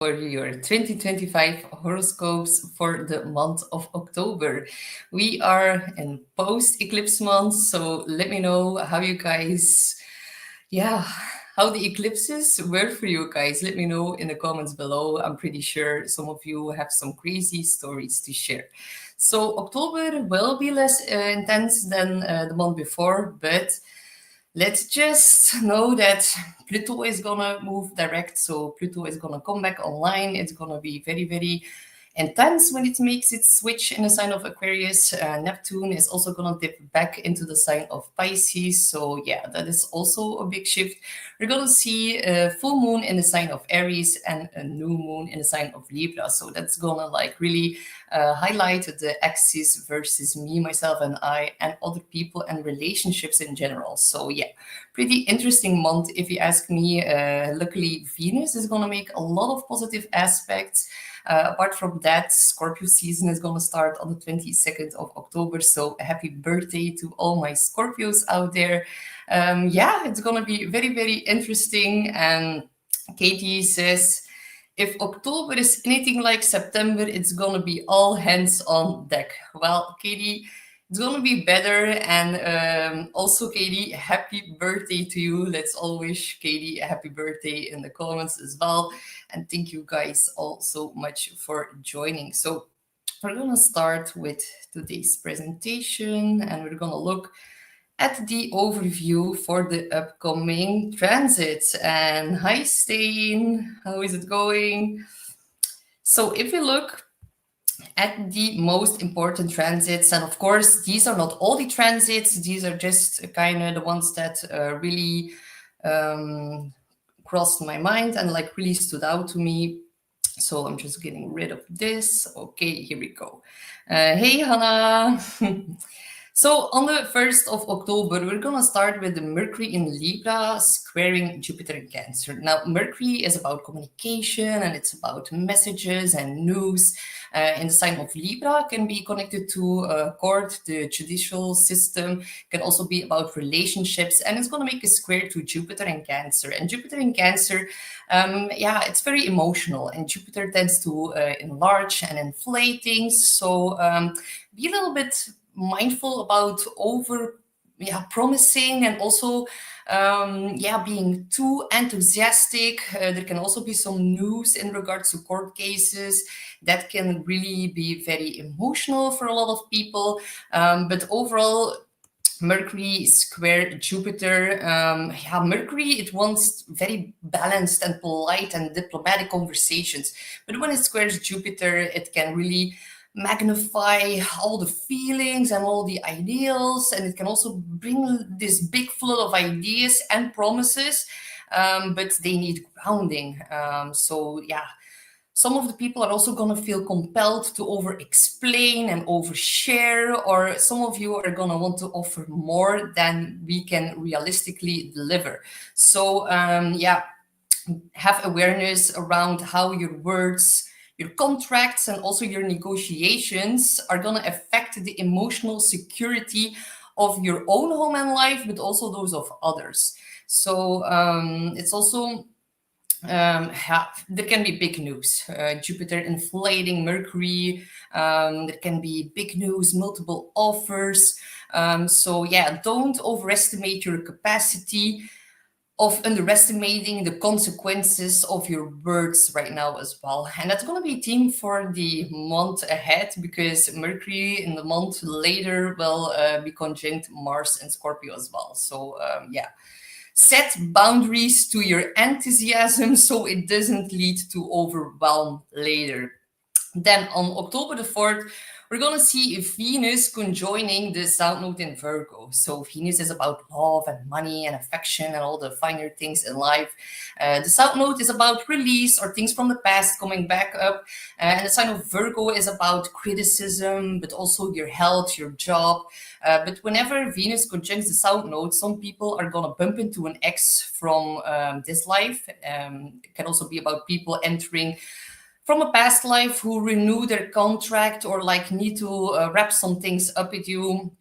For your 2025 horoscopes for the month of October. We are in post-eclipse month, so let me know how you guys, how the eclipses were for you guys. Let me know in the comments below. I'm pretty sure some of you have some crazy stories to share. So October will be less intense than the month before, but let's just know that Pluto is gonna move direct, so Pluto is gonna come back online. It's gonna be very, very intense when it makes its switch in the sign of Aquarius. Neptune is also gonna dip back into the sign of Pisces, so yeah, that is also a big shift. We're gonna see a full moon in the sign of Aries and a new moon in the sign of Libra, so that's gonna like really highlight the axis versus me, myself, and I, and other people and relationships in general. So yeah, pretty interesting month if you ask me. Luckily, Venus is gonna make a lot of positive aspects. Apart from that, Scorpio season is going to start on the 22nd of October. So happy birthday to all my Scorpios out there. Yeah, it's going to be very, very interesting. And Katie says, if October is anything like September, it's going to be all hands on deck. Well, Katie, it's going to be better. And also, Katie, happy birthday to you. Let's all wish Katie a happy birthday in the comments as well. And thank you guys all so much for joining. So we're going to start with today's presentation, and we're going to look at the overview for the upcoming transits. And hi, Stain, how is it going? So if we look at the most important transits, and of course, these are not all the transits, these are just kind of the ones that really crossed my mind and like really stood out to me. So I'm just getting rid of this. Okay, here we go. Hey, Hannah. So on the 1st of October, we're going to start with the Mercury in Libra squaring Jupiter in Cancer. Now, Mercury is about communication and it's about messages and news. In the sign of Libra, can be connected to court, the judicial system, can also be about relationships, and it's going to make a square to Jupiter in Cancer. And Jupiter in Cancer, it's very emotional, and Jupiter tends to enlarge and inflate things. So be a little bit mindful about promising and also being too enthusiastic. There can also be some news in regards to court cases that can really be very emotional for a lot of people, but overall Mercury square Jupiter. Mercury, it wants very balanced and polite and diplomatic conversations, but when it squares Jupiter, it can really magnify all the feelings and all the ideals, and it can also bring this big flood of ideas and promises, but they need grounding. Some of the people are also going to feel compelled to over-explain and overshare, or some of you are going to want to offer more than we can realistically deliver. So have awareness around how your words, your contracts, and also your negotiations are going to affect the emotional security of your own home and life, but also those of others. So it's also there can be big news. Jupiter inflating Mercury. There can be big news, multiple offers. Don't overestimate your capacity of underestimating the consequences of your words right now as well. And that's going to be a theme for the month ahead, because Mercury in the month later will be conjunct Mars and Scorpio as well. So set boundaries to your enthusiasm so it doesn't lead to overwhelm later. Then on October the 4th, we're going to see Venus conjoining the South Node in Virgo. So Venus is about love and money and affection and all the finer things in life. The South Node is about release or things from the past coming back up. And the sign of Virgo is about criticism, but also your health, your job. But whenever Venus conjuncts the South Node, some people are going to bump into an ex from this life. It can also be about people entering from a past life who renew their contract or like need to wrap some things up with you.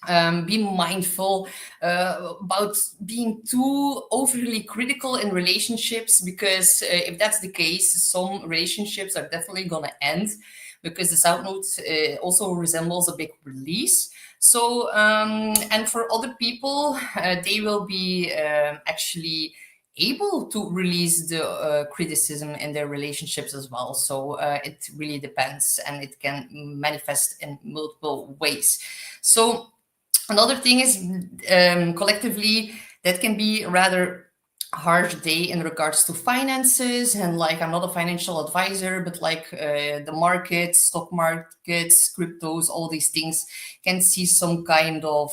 Be mindful about being too overly critical in relationships, because if that's the case, some relationships are definitely going to end, because the South Node also resembles a big release. So, and for other people, they will be actually able to release the criticism in their relationships as well. So it really depends, and it can manifest in multiple ways. So another thing is, collectively, that can be rather harsh day in regards to finances. And like, I'm not a financial advisor, but like the markets, stock markets, cryptos, all these things can see some kind of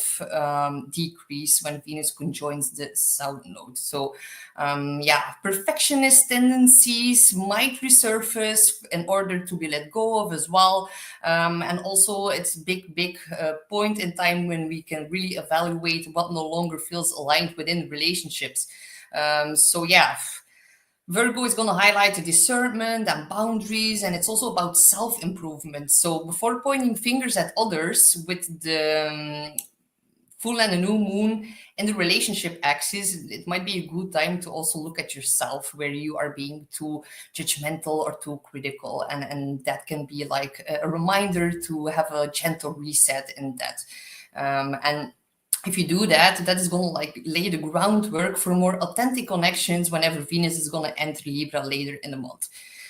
decrease when Venus conjoins the South Node. So yeah, perfectionist tendencies might resurface in order to be let go of as well. And also, it's big point in time when we can really evaluate what no longer feels aligned within relationships. So yeah, Virgo is going to highlight the discernment and boundaries, and it's also about self-improvement. So before pointing fingers at others with the full and a new moon in the relationship axis, it might be a good time to also look at yourself, where you are being too judgmental or too critical. And that can be like a reminder to have a gentle reset in that. And if you do that, that is going to like lay the groundwork for more authentic connections whenever Venus is going to enter Libra later in the month.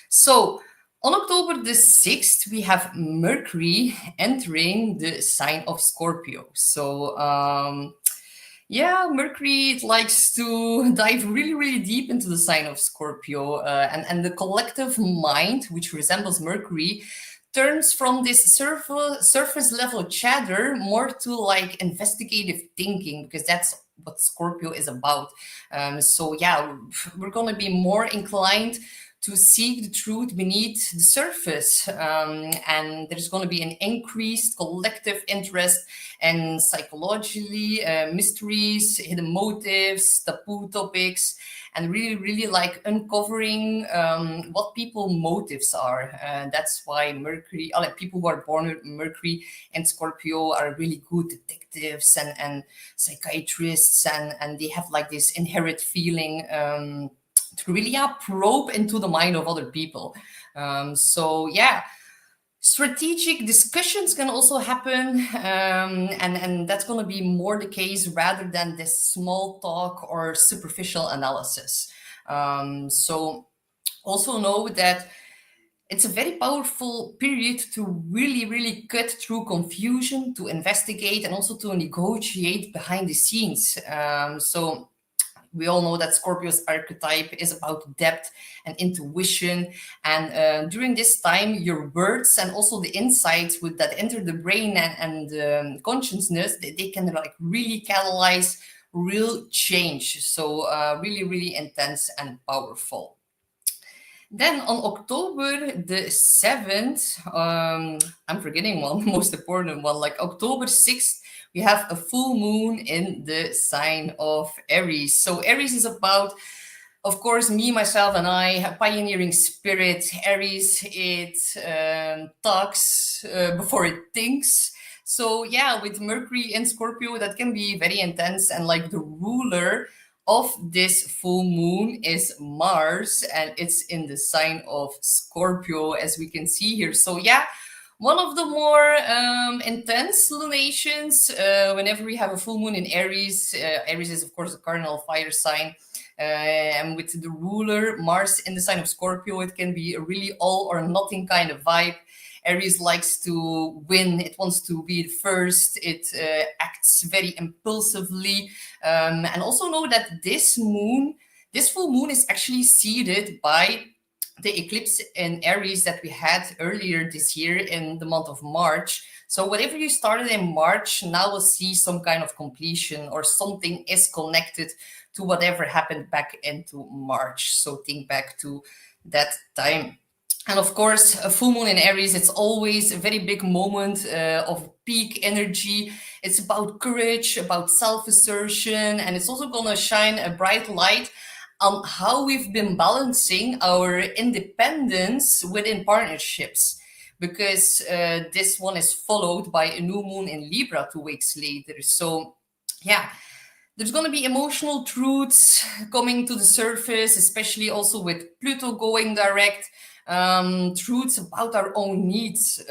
So on October the 6th, we have Mercury entering the sign of Scorpio. So yeah, Mercury, it likes to dive really deep into the sign of Scorpio, and the collective mind, which resembles Mercury, turns from this surface level chatter more to like investigative thinking, because that's what Scorpio is about. So yeah, we're going to be more inclined to seek the truth beneath the surface, and there's going to be an increased collective interest in psychologically mysteries, hidden motives, taboo topics, and really like uncovering what people motives are. That's why Mercury, like people who are born with Mercury and Scorpio, are really good detectives and psychiatrists, and they have like this inherent feeling to really, yeah, probe into the mind of other people. So yeah, strategic discussions can also happen, and that's going to be more the case rather than this small talk or superficial analysis. So also know that it's a very powerful period to really cut through confusion, to investigate, and also to negotiate behind the scenes. So we all know that Scorpio's archetype is about depth and intuition. And during this time, your words and also the insights with that enter the brain and consciousness, they can like really catalyze real change. So really intense and powerful. Then on October the 7th, I'm forgetting one, most important one, like October 6th, we have a full moon in the sign of Aries. So Aries is about, of course, me, myself, and I, a pioneering spirit. Aries, it talks before it thinks. So yeah, with Mercury in Scorpio, that can be very intense, and like the ruler of this full moon is Mars, and it's in the sign of Scorpio, as we can see here. So yeah, one of the more intense lunations whenever we have a full moon in Aries. Aries is, of course, a cardinal fire sign. And with the ruler Mars in the sign of Scorpio, it can be a really all or nothing kind of vibe. Aries likes to win. It wants to be the first. It acts very impulsively. And also know that this full moon is actually seeded by the eclipse in Aries that we had earlier this year in the month of March. So whatever you started in March now will see some kind of completion, or something is connected to whatever happened back into March. So think back to that time. And of course, a full moon in Aries, it's always a very big moment of peak energy. It's about courage, about self-assertion, and it's also going to shine a bright light on how we've been balancing our independence within partnerships. because this one is followed by a new moon in Libra 2 weeks later. So yeah, there's going to be emotional truths coming to the surface, especially also with Pluto going direct. Truths about our own needs.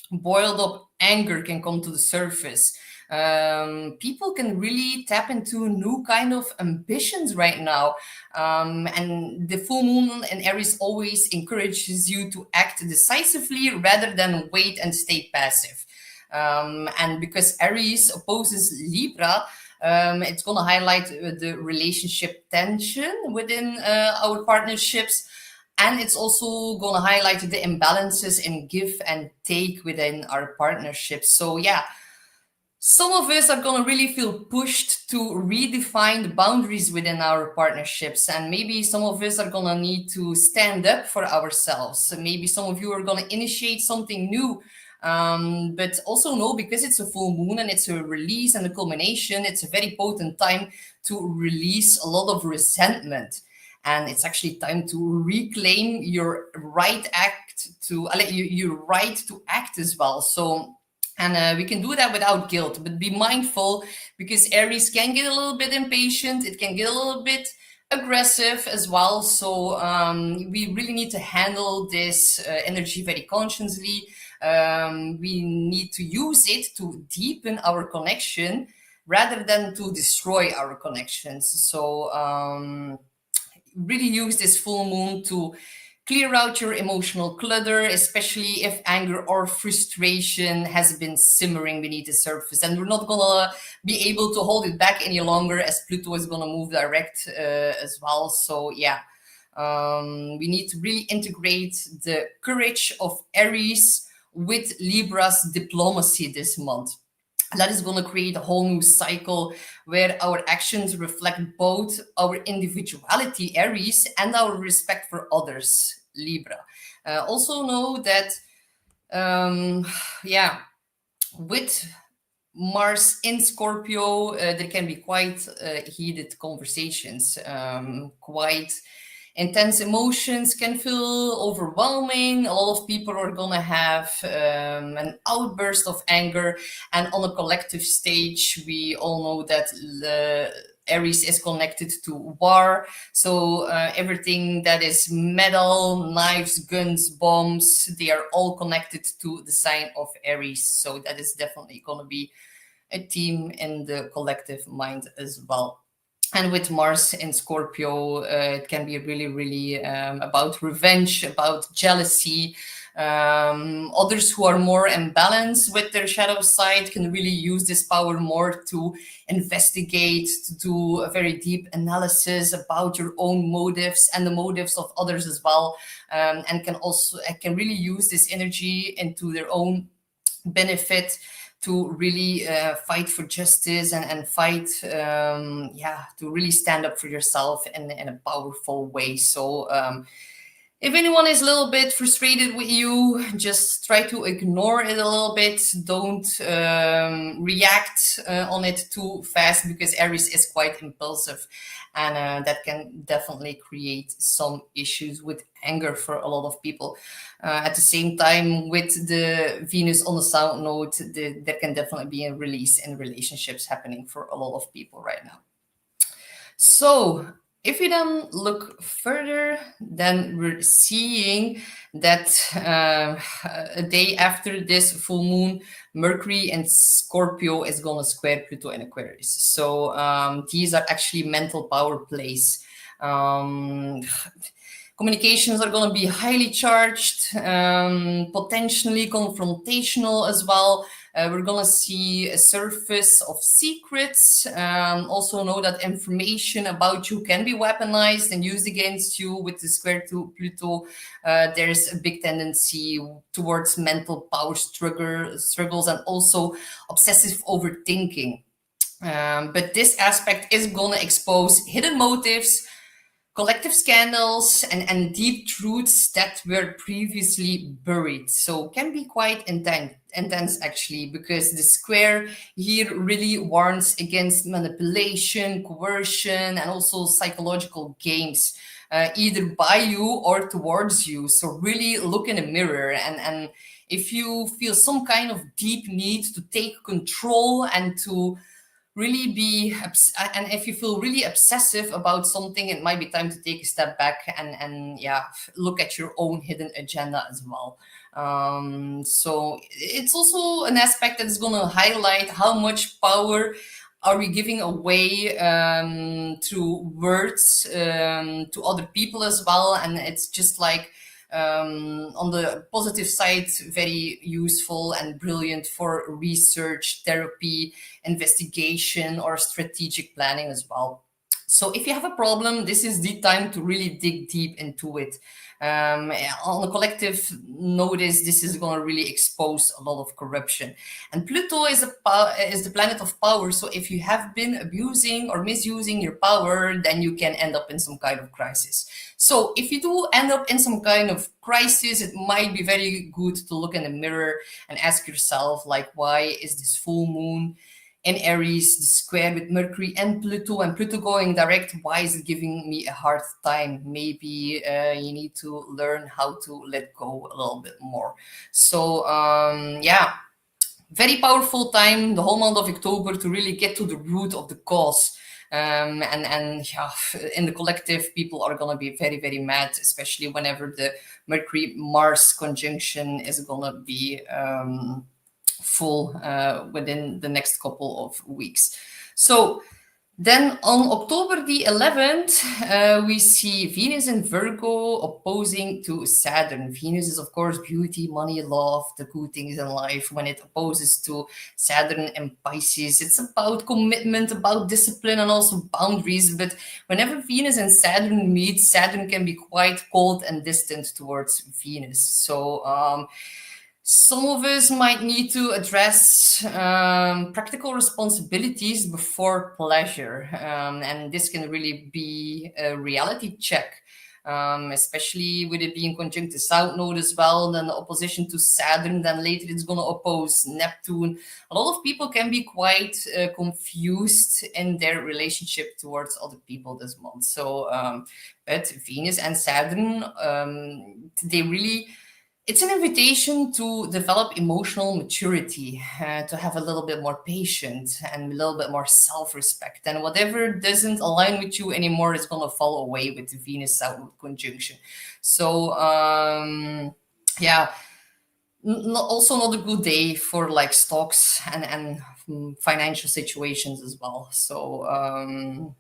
Boiled up anger can come to the surface. People can really tap into new kind of ambitions right now. And the full moon in Aries always encourages you to act decisively rather than wait and stay passive. And because Aries opposes Libra, it's going to highlight the relationship tension within our partnerships. And it's also going to highlight the imbalances in give and take within our partnerships. So yeah, some of us are going to really feel pushed to redefine the boundaries within our partnerships. And maybe some of us are going to need to stand up for ourselves. So maybe some of you are going to initiate something new. But also know, because it's a full moon and it's a release and a culmination, it's a very potent time to release a lot of resentment. And it's actually time to reclaim your right your right to act as well. So, and we can do that without guilt, but be mindful, because Aries can get a little bit impatient. It can get a little bit aggressive as well. So we really need to handle this energy very consciously. We need to use it to deepen our connection rather than to destroy our connections. So really use this full moon to clear out your emotional clutter, especially if anger or frustration has been simmering beneath the surface. And we're not going to be able to hold it back any longer, as Pluto is going to move direct as well. So yeah, we need to really integrate the courage of Aries with Libra's diplomacy this month. That is going to create a whole new cycle where our actions reflect both our individuality, Aries, and our respect for others, Libra. Also know that, yeah, with Mars in Scorpio, there can be quite heated conversations, quite intense emotions can feel overwhelming. A lot of people are going to have an outburst of anger. And on a collective stage, we all know that the Aries is connected to war. So everything that is metal, knives, guns, bombs, they are all connected to the sign of Aries. So that is definitely going to be a theme in the collective mind as well. And with Mars in Scorpio, it can be really, really about revenge, about jealousy. Others who are more imbalanced with their shadow side can really use this power more to investigate, to do a very deep analysis about your own motives and the motives of others as well. And can really use this energy into their own benefit to really fight for justice and fight, to really stand up for yourself in a powerful way. So if anyone is a little bit frustrated with you, just try to ignore it a little bit. Don't react on it too fast, because Aries is quite impulsive, and that can definitely create some issues with anger for a lot of people. At the same time, with the Venus on the South Node, there can definitely be a release in relationships happening for a lot of people right now. So if we then look further, then we're seeing that a day after this full moon, Mercury and Scorpio is going to square Pluto in Aquarius. So these are actually mental power plays. Communications are going to be highly charged, potentially confrontational as well. We're going to see a surface of secrets. Also know that information about you can be weaponized and used against you with the square to Pluto. There's a big tendency towards mental power struggles and also obsessive overthinking. But this aspect is going to expose hidden motives, collective scandals, and deep truths that were previously buried. So can be quite intense actually, because the square here really warns against manipulation, coercion, and also psychological games. either by you or towards you. So really look in the mirror, and if you feel some kind of deep need to take control and to really be and if you feel really obsessive about something, it might be time to take a step back and yeah, look at your own hidden agenda as well. So it's also an aspect that is going to highlight how much power are we giving away through words to other people as well. And it's just like, on the positive side, very useful and brilliant for research, therapy, investigation, or strategic planning as well. So if you have a problem, this is the time to really dig deep into it. On a collective notice, this is going to really expose a lot of corruption. And Pluto is the planet of power. So if you have been abusing or misusing your power, then you can end up in some kind of crisis. So if you do end up in some kind of crisis, it might be very good to look in the mirror and ask yourself, like, why is this full moon in Aries, the square with Mercury and Pluto going direct? Why is it giving me a hard time? Maybe you need to learn how to let go a little bit more. So yeah, very powerful time, the whole month of October, to really get to the root of the cause. And yeah, in the collective, people are going to be very, very mad, especially whenever the Mercury-Mars conjunction is going to be full within the next couple of weeks. So then on October the 11th, we see Venus in Virgo opposing to Saturn. Venus is, of course, beauty, money, love, the good things in life. When it opposes to Saturn and Pisces, it's about commitment, about discipline, and also boundaries. But whenever Venus and Saturn meet, Saturn can be quite cold and distant towards Venus. So some of us might need to address practical responsibilities before pleasure. And this can really be a reality check, especially with it being conjunct to South Node as well, then the opposition to Saturn, then later it's going to oppose Neptune. A lot of people can be quite confused in their relationship towards other people this month. So, but Venus and Saturn, they really... It's an invitation to develop emotional maturity, to have a little bit more patience and a little bit more self-respect. And whatever doesn't align with you anymore is going to fall away with the Venus-South conjunction. So, yeah, also not a good day for like stocks and financial situations as well. So,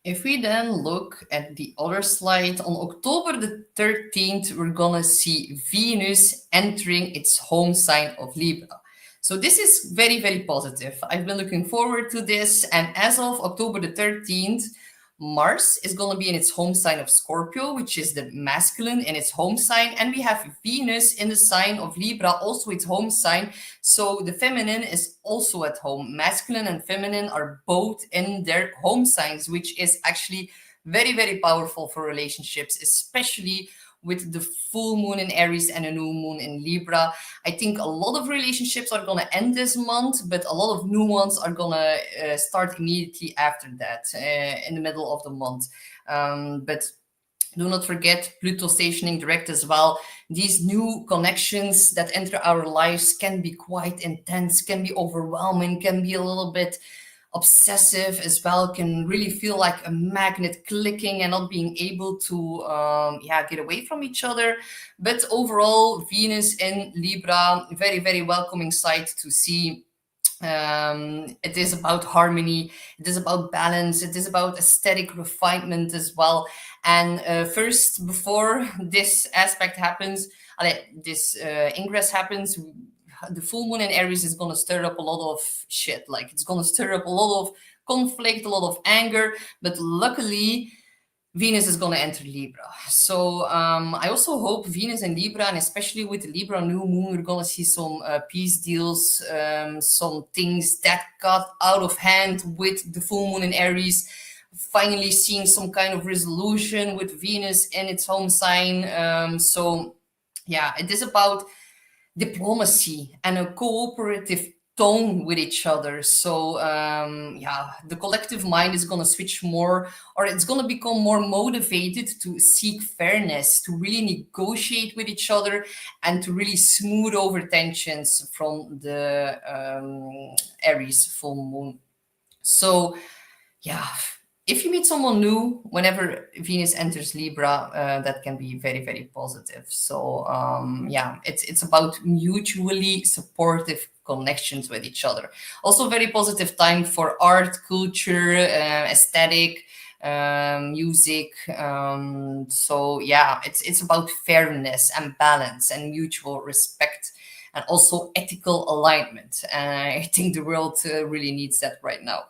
if we then look at the other slide, on October the 13th, we're gonna see Venus entering its home sign of Libra. So this is very, very positive. I've been looking forward to this. And as of October the 13th, Mars is going to be in its home sign of Scorpio, which is the masculine in its home sign. And we have Venus in the sign of Libra, also its home sign. So the feminine is also at home. Masculine and feminine are both in their home signs, which is actually very, very powerful for relationships, especially with the full moon in Aries and a new moon in Libra. I think a lot of relationships are going to end this month, but a lot of new ones are going to start immediately after that, in the middle of the month. But do not forget Pluto stationing direct as well. These new connections that enter our lives can be quite intense, can be overwhelming, can be a little bit obsessive as well, can really feel like a magnet clicking and not being able to get away from each other. But overall, Venus in Libra, very, very welcoming sight to see. It is about harmony, it is about balance, it is about aesthetic refinement as well. And first, before this aspect happens, this ingress happens, the full moon in Aries is going to stir up a lot of shit. Like, it's going to stir up a lot of conflict, a lot of anger. But luckily, Venus is going to enter Libra. So I also hope Venus and Libra, and especially with the Libra new moon, we're going to see some peace deals, some things that got out of hand with the full moon in Aries. Finally seeing some kind of resolution with Venus in its home sign. So yeah, it is about diplomacy and a cooperative tone with each other. So yeah, the collective mind is going to switch more, or it's going to become more motivated to seek fairness, to really negotiate with each other, and to really smooth over tensions from the Aries full moon. So yeah, if you meet someone new whenever Venus enters Libra, that can be very, very positive. So yeah, it's about mutually supportive connections with each other. Also very positive time for art, culture, aesthetic, music. So yeah, it's about fairness and balance and mutual respect, and also ethical alignment. I think the world really needs that right now.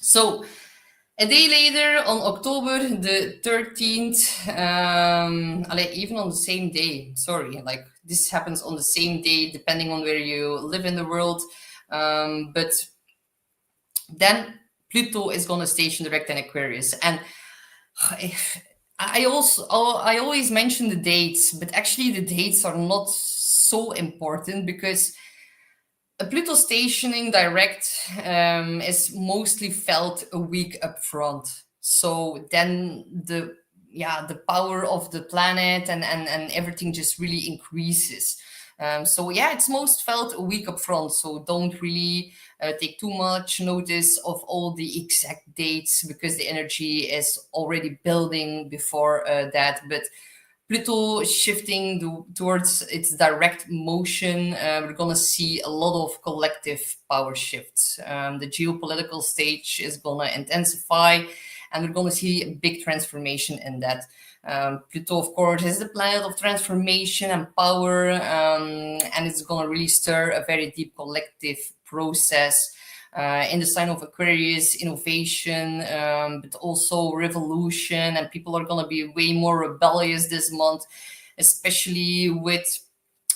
So a day later, on October the 13th, even on the same day, sorry, like this happens on the same day, depending on where you live in the world. But then Pluto is going to station direct in Aquarius. And I always mention the dates, but actually the dates are not so important, because a Pluto stationing direct is mostly felt a week up front. So then the power of the planet and everything just really increases. So yeah, it's most felt a week up front. So don't really take too much notice of all the exact dates, because the energy is already building before that. But Pluto shifting towards its direct motion, we're going to see a lot of collective power shifts. The geopolitical stage is going to intensify, and we're going to see a big transformation in that. Pluto, of course, is the planet of transformation and power, and it's going to really stir a very deep collective process. In the sign of Aquarius, innovation, but also revolution, and people are going to be way more rebellious this month, especially with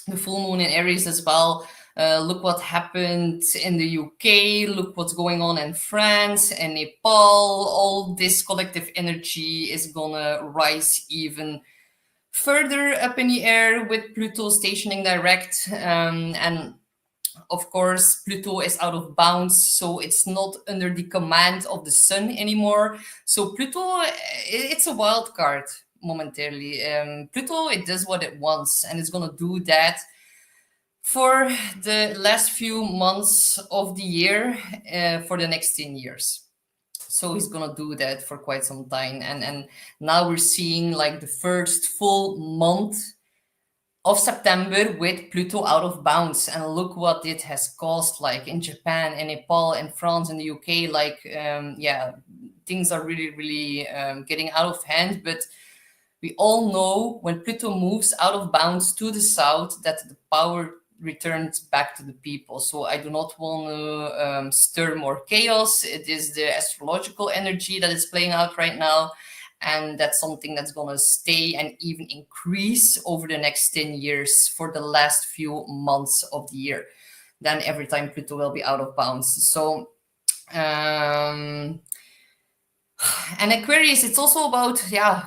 the full moon in Aries as well. Look what happened in the UK, look what's going on in France and Nepal. All this collective energy is gonna rise even further up in the air with Pluto stationing direct. And of course, Pluto is out of bounds, so it's not under the command of the sun anymore. So Pluto, it's a wild card momentarily. Pluto, it does what it wants, and it's gonna do that for the last few months of the year, for the next 10 years. So he's gonna do that for quite some time, and now we're seeing like the first full month of September with Pluto out of bounds, and look what it has caused, like in Japan and Nepal and France and the UK. Like yeah, things are really getting out of hand. But we all know when Pluto moves out of bounds to the south, that the power returns back to the people. So I do not want to stir more chaos. It is the astrological energy that is playing out right now, and that's something that's going to stay and even increase over the next 10 years for the last few months of the year. Then every time Pluto will be out of bounds. So and Aquarius, it's also about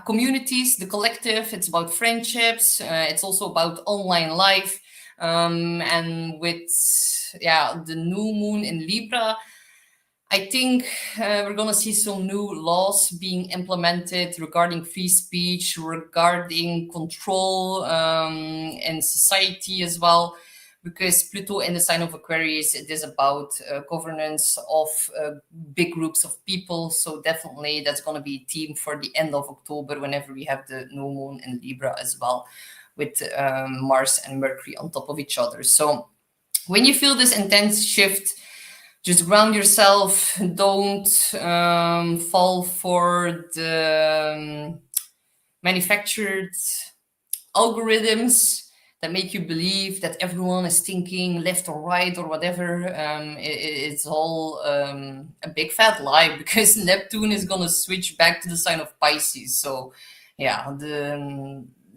communities, the collective. It's about friendships. It's also about online life. And with the new moon in Libra, I think we're going to see some new laws being implemented regarding free speech, regarding control in society as well, because Pluto in the sign of Aquarius, it is about governance of big groups of people. So definitely that's going to be a theme for the end of October, whenever we have the new moon in Libra as well, with Mars and Mercury on top of each other. So when you feel this intense shift, just ground yourself. Don't fall for the manufactured algorithms that make you believe that everyone is thinking left or right or whatever. It's all a big fat lie, because Neptune is going to switch back to the sign of Pisces. So yeah,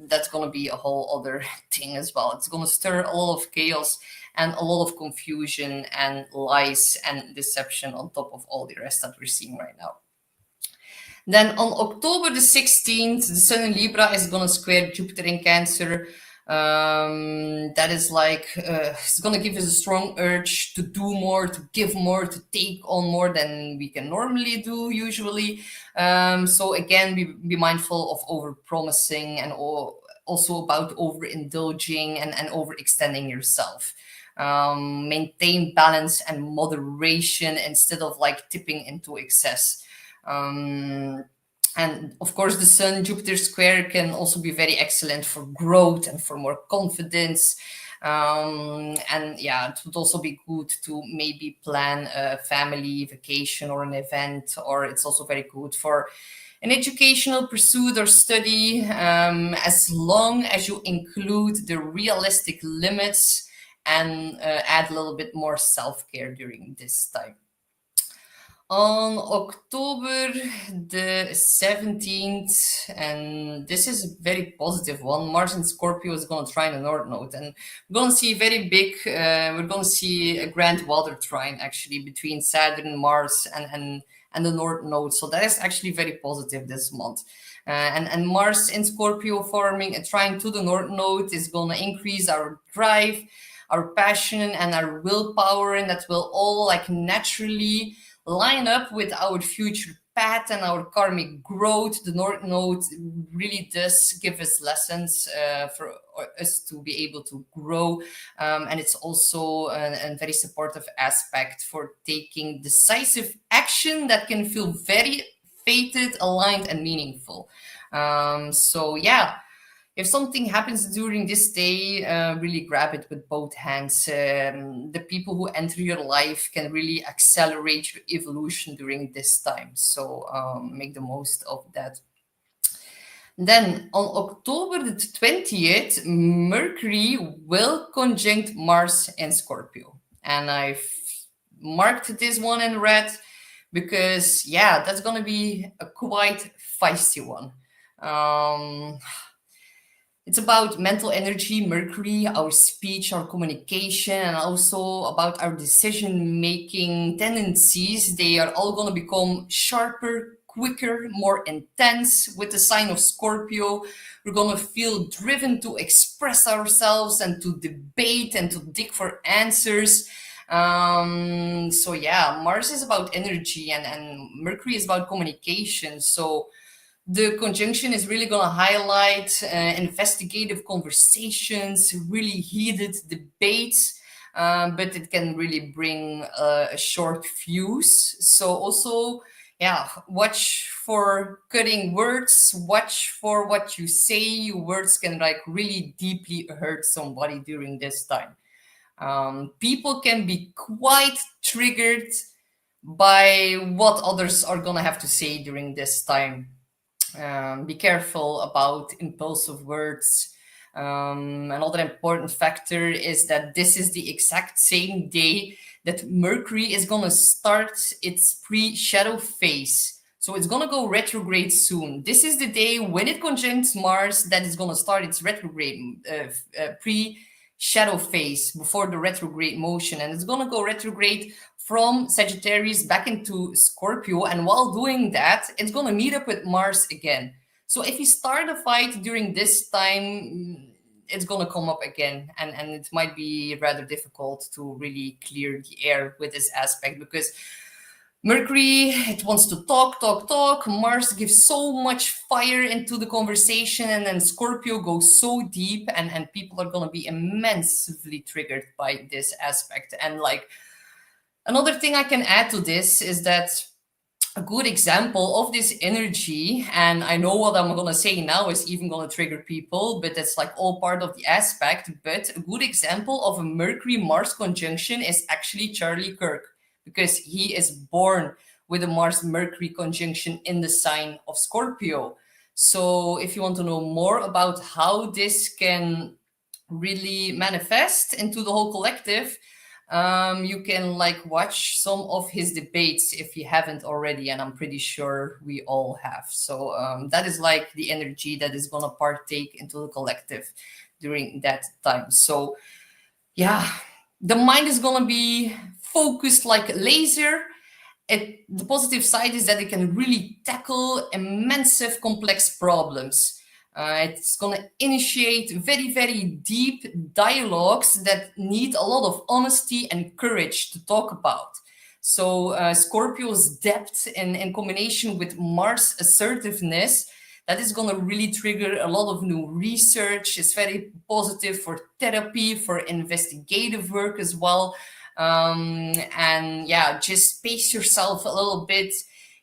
that's going to be a whole other thing as well. It's going to stir a lot of chaos and a lot of confusion and lies and deception on top of all the rest that we're seeing right now. Then on October the 16th, the Sun in Libra is going to square Jupiter in Cancer. That is like, it's gonna give us a strong urge to do more, to give more, to take on more than we can normally do usually. So again, be mindful of over promising, and also about overindulging and overextending yourself. Maintain balance and moderation instead of like tipping into excess. And of course, the Sun Jupiter square can also be very excellent for growth and for more confidence. And yeah, it would also be good to maybe plan a family vacation or an event, or it's also very good for an educational pursuit or study, as long as you include the realistic limits and add a little bit more self-care during this time. On October the 17th, and this is a very positive one, Mars in Scorpio is going to trine the North Node, and we're going to see very big, we're going to see a grand water trine actually between Saturn, Mars, and the North Node. So that is actually very positive this month. And Mars in Scorpio forming a trine to the North Node is going to increase our drive, our passion, and our willpower, and that will all like naturally line up with our future path and our karmic growth. The North Node really does give us lessons for us to be able to grow. And it's also a very supportive aspect for taking decisive action that can feel very fated, aligned, and meaningful. So yeah, if something happens during this day, really grab it with both hands. The people who enter your life can really accelerate your evolution during this time. So make the most of that. Then on October the 20th, Mercury will conjunct Mars in Scorpio. And I've marked this one in red because, yeah, that's going to be a quite feisty one. It's about mental energy, Mercury, our speech, our communication, and also about our decision-making tendencies. They are all going to become sharper, quicker, more intense. With the sign of Scorpio, we're going to feel driven to express ourselves and to debate and to dig for answers. So yeah, Mars is about energy, and Mercury is about communication. So the conjunction is really going to highlight investigative conversations, really heated debates, but it can really bring a short fuse. So also, yeah, watch for cutting words, watch for what you say. Words can like really deeply hurt somebody during this time. People can be quite triggered by what others are going to have to say during this time. Be careful about impulsive words. Another important factor is that this is the exact same day that Mercury is going to start its pre-shadow phase. So it's going to go retrograde soon. This is the day when it conjuncts Mars that is going to start its retrograde pre-shadow phase before the retrograde motion. And it's going to go retrograde from Sagittarius back into Scorpio, and while doing that, it's going to meet up with Mars again. So if you start a fight during this time, it's going to come up again, and it might be rather difficult to really clear the air with this aspect, because Mercury, it wants to talk, talk, talk. Mars gives so much fire into the conversation, and then Scorpio goes so deep, and people are going to be immensely triggered by this aspect. And like, another thing I can add to this is that a good example of this energy, and I know what I'm going to say now is even going to trigger people, but that's like all part of the aspect. But a good example of a Mercury-Mars conjunction is actually Charlie Kirk, because he is born with a Mars-Mercury conjunction in the sign of Scorpio. So if you want to know more about how this can really manifest into the whole collective, you can like watch some of his debates if you haven't already, and I'm pretty sure we all have. So that is like the energy that is going to partake into the collective during that time. So yeah, the mind is going to be focused like a laser. The positive side is that it can really tackle immense complex problems. It's going to initiate very, very deep dialogues that need a lot of honesty and courage to talk about. So Scorpio's depth in combination with Mars assertiveness, that is going to really trigger a lot of new research. It's very positive for therapy, for investigative work as well. And yeah, just pace yourself a little bit.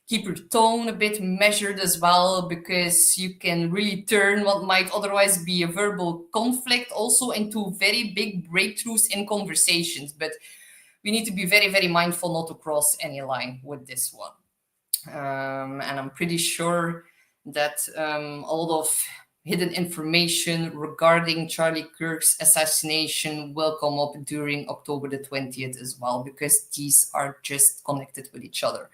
Keep your tone a bit measured as well, because you can really turn what might otherwise be a verbal conflict also into very big breakthroughs in conversations. But we need to be very, very mindful not to cross any line with this one. And I'm pretty sure that a lot of hidden information regarding Charlie Kirk's assassination will come up during October the 20th as well, because these are just connected with each other.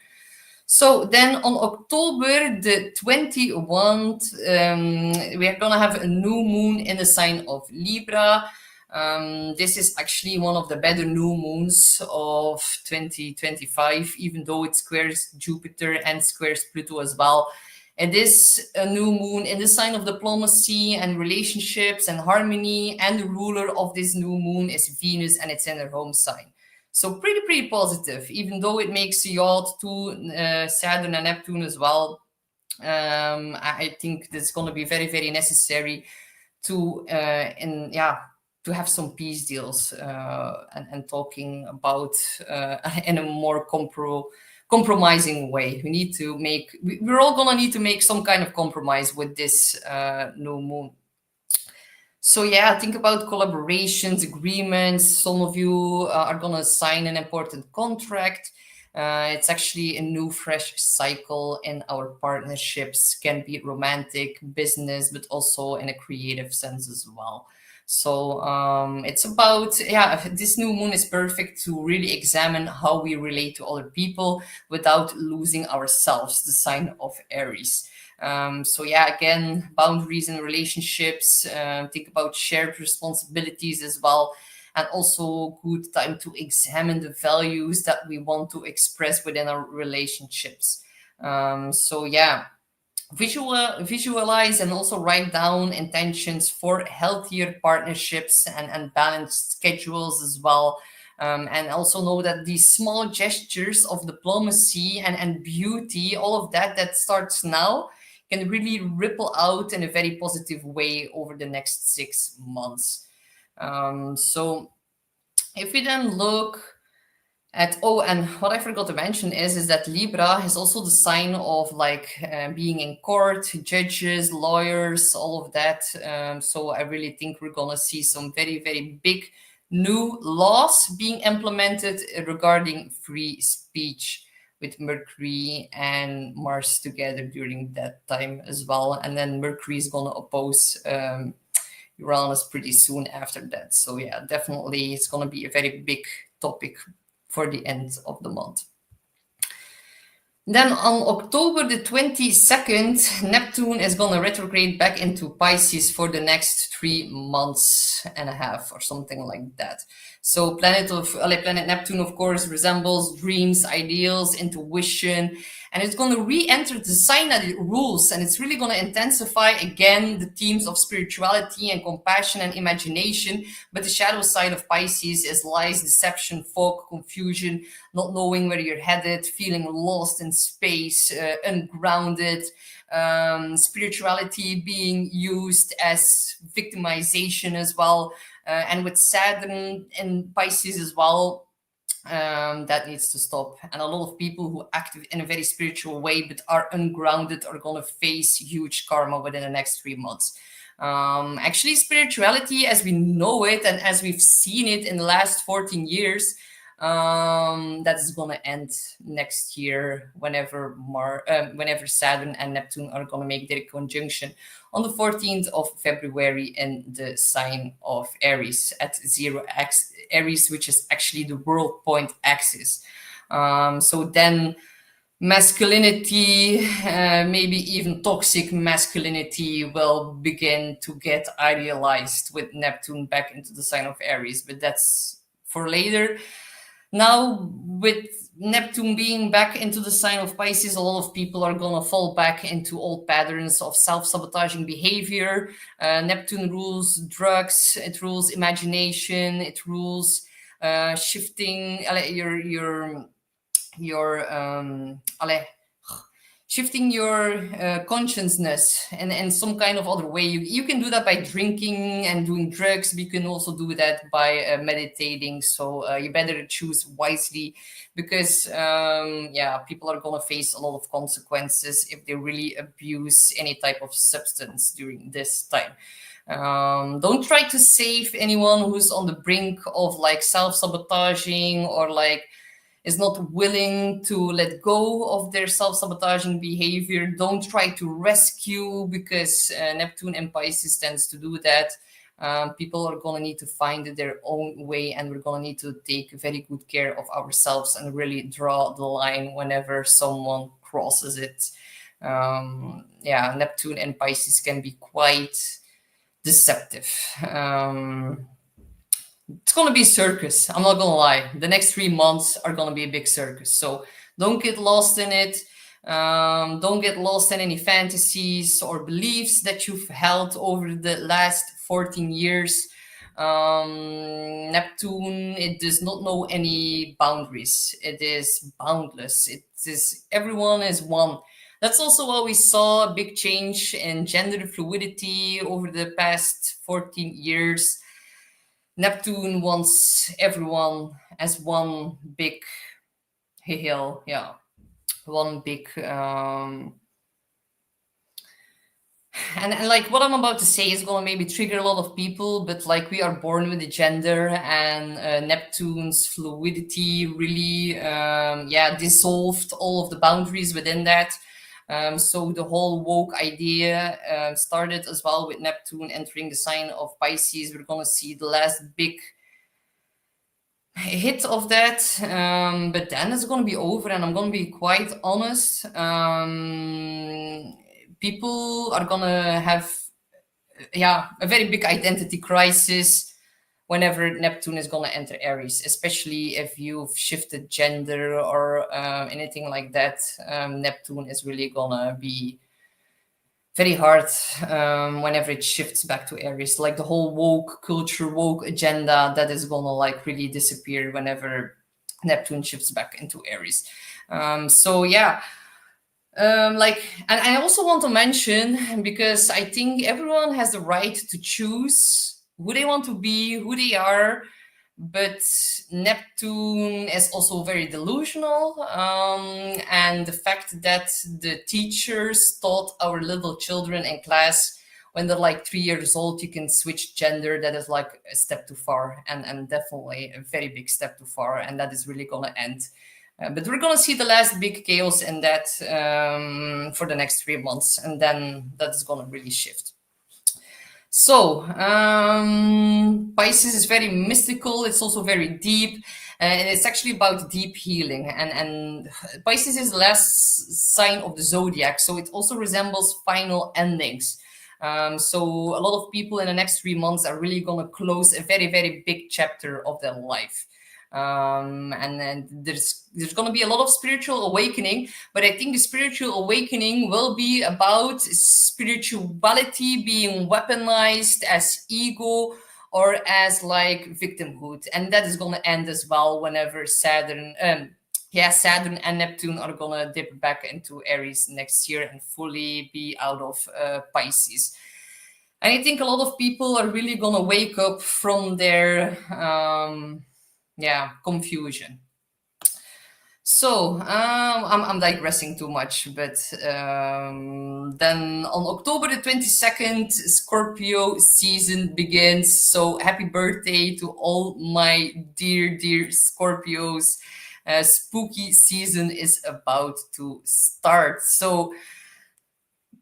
So then on October the 21st, we are going to have a new moon in the sign of Libra. This is actually one of the better new moons of 2025, even though it squares Jupiter and squares Pluto as well. It is a new moon in the sign of diplomacy and relationships and harmony, and the ruler of this new moon is Venus, and it's in her home sign. So pretty positive, even though it makes a yacht to Saturn and Neptune as well. I think that's going to be very, very necessary to to have some peace deals and talking about in a more compromising way. We need to make, we're all going to need to make some kind of compromise with this new moon. So yeah, think about collaborations, agreements. Some of you are going to sign an important contract. It's actually a new, fresh cycle in our partnerships. Can be romantic, business, but also in a creative sense as well. So it's about, this new moon is perfect to really examine how we relate to other people without losing ourselves, the sign of Aries. So yeah, again, boundaries and relationships, think about shared responsibilities as well, and also good time to examine the values that we want to express within our relationships. So yeah, visualize and also write down intentions for healthier partnerships and balanced schedules as well. And also know that these small gestures of diplomacy and beauty, all of that starts now, can really ripple out in a very positive way over the next 6 months. So if we then look at, and what I forgot to mention is that Libra is also the sign of being in court, judges, lawyers, all of that. So I really think we're gonna see some very, very big new laws being implemented regarding free speech, with Mercury and Mars together during that time as well. And then Mercury is going to oppose Uranus pretty soon after that. So yeah, definitely it's going to be a very big topic for the end of the month. Then on October the 22nd, Neptune is going to retrograde back into Pisces for the next 3 months and a half or something like that. So planet Neptune, of course, resembles dreams, ideals, intuition, and it's going to re-enter the sign that it rules, and it's really going to intensify again the themes of spirituality and compassion and imagination. But the shadow side of Pisces is lies, deception, fog, confusion, not knowing where you're headed, feeling lost in space, ungrounded, spirituality being used as victimization as well. And with Saturn in Pisces as well, that needs to stop. And a lot of people who act in a very spiritual way but are ungrounded are going to face huge karma within the next 3 months. Actually, spirituality as we know it and as we've seen it in the last 14 years, that is going to end next year whenever Saturn and Neptune are going to make their conjunction on the 14th of February in the sign of Aries at 0x Aries, which is actually the world point axis. So then masculinity, maybe even toxic masculinity, will begin to get idealized with Neptune back into the sign of Aries, but that's for later. Now, with Neptune being back into the sign of Pisces, a lot of people are going to fall back into old patterns of self-sabotaging behavior. Neptune rules drugs, it rules imagination, it rules shifting shifting your consciousness and some kind of other way. You can do that by drinking and doing drugs, but you can also do that by meditating. So you better choose wisely, because people are going to face a lot of consequences if they really abuse any type of substance during this time. Don't try to save anyone who's on the brink of like self-sabotaging, or like is not willing to let go of their self-sabotaging behavior. Don't try to rescue, because Neptune and Pisces tends to do that. People are going to need to find their own way, and we're going to need to take very good care of ourselves and really draw the line whenever someone crosses it. Neptune and Pisces can be quite deceptive. It's going to be a circus. I'm not going to lie. The next 3 months are going to be a big circus. So don't get lost in it. Don't get lost in any fantasies or beliefs that you've held over the last 14 years. Neptune, it does not know any boundaries. It is boundless. It is, everyone is one. That's also why we saw a big change in gender fluidity over the past 14 years. Neptune wants everyone as one big hill, one big and like what I'm about to say is gonna maybe trigger a lot of people, but like we are born with a gender, and Neptune's fluidity really dissolved all of the boundaries within that. So the whole woke idea started as well with Neptune entering the sign of Pisces. We're going to see the last big hit of that, but then it's going to be over, and I'm going to be quite honest. People are going to have a very big identity crisis whenever Neptune is going to enter Aries, especially if you've shifted gender or anything like that. Neptune is really going to be very hard whenever it shifts back to Aries. Like the whole woke culture, woke agenda, that is going to like really disappear whenever Neptune shifts back into Aries. And I also want to mention, because I think everyone has the right to choose who they want to be, who they are, but Neptune is also very delusional. And the fact that the teachers taught our little children in class when they're like 3 years old, you can switch gender, that is like a step too far, and definitely a very big step too far, and that is really going to end. But we're going to see the last big chaos in that for the next 3 months, and then that's going to really shift. So Pisces is very mystical. It's also very deep, and it's actually about deep healing. And Pisces is the last sign of the zodiac, so it also resembles final endings. So a lot of people in the next 3 months are really going to close a very, very big chapter of their life. And then there's going to be a lot of spiritual awakening, but I think the spiritual awakening will be about spirituality being weaponized as ego or as like victimhood, and that is going to end as well whenever Saturn and Neptune are going to dip back into Aries next year and fully be out of Pisces. And I think a lot of people are really going to wake up from their confusion. So I'm digressing too much, but then on October the 22nd, Scorpio season begins. So happy birthday to all my dear Scorpios. Spooky season is about to start. So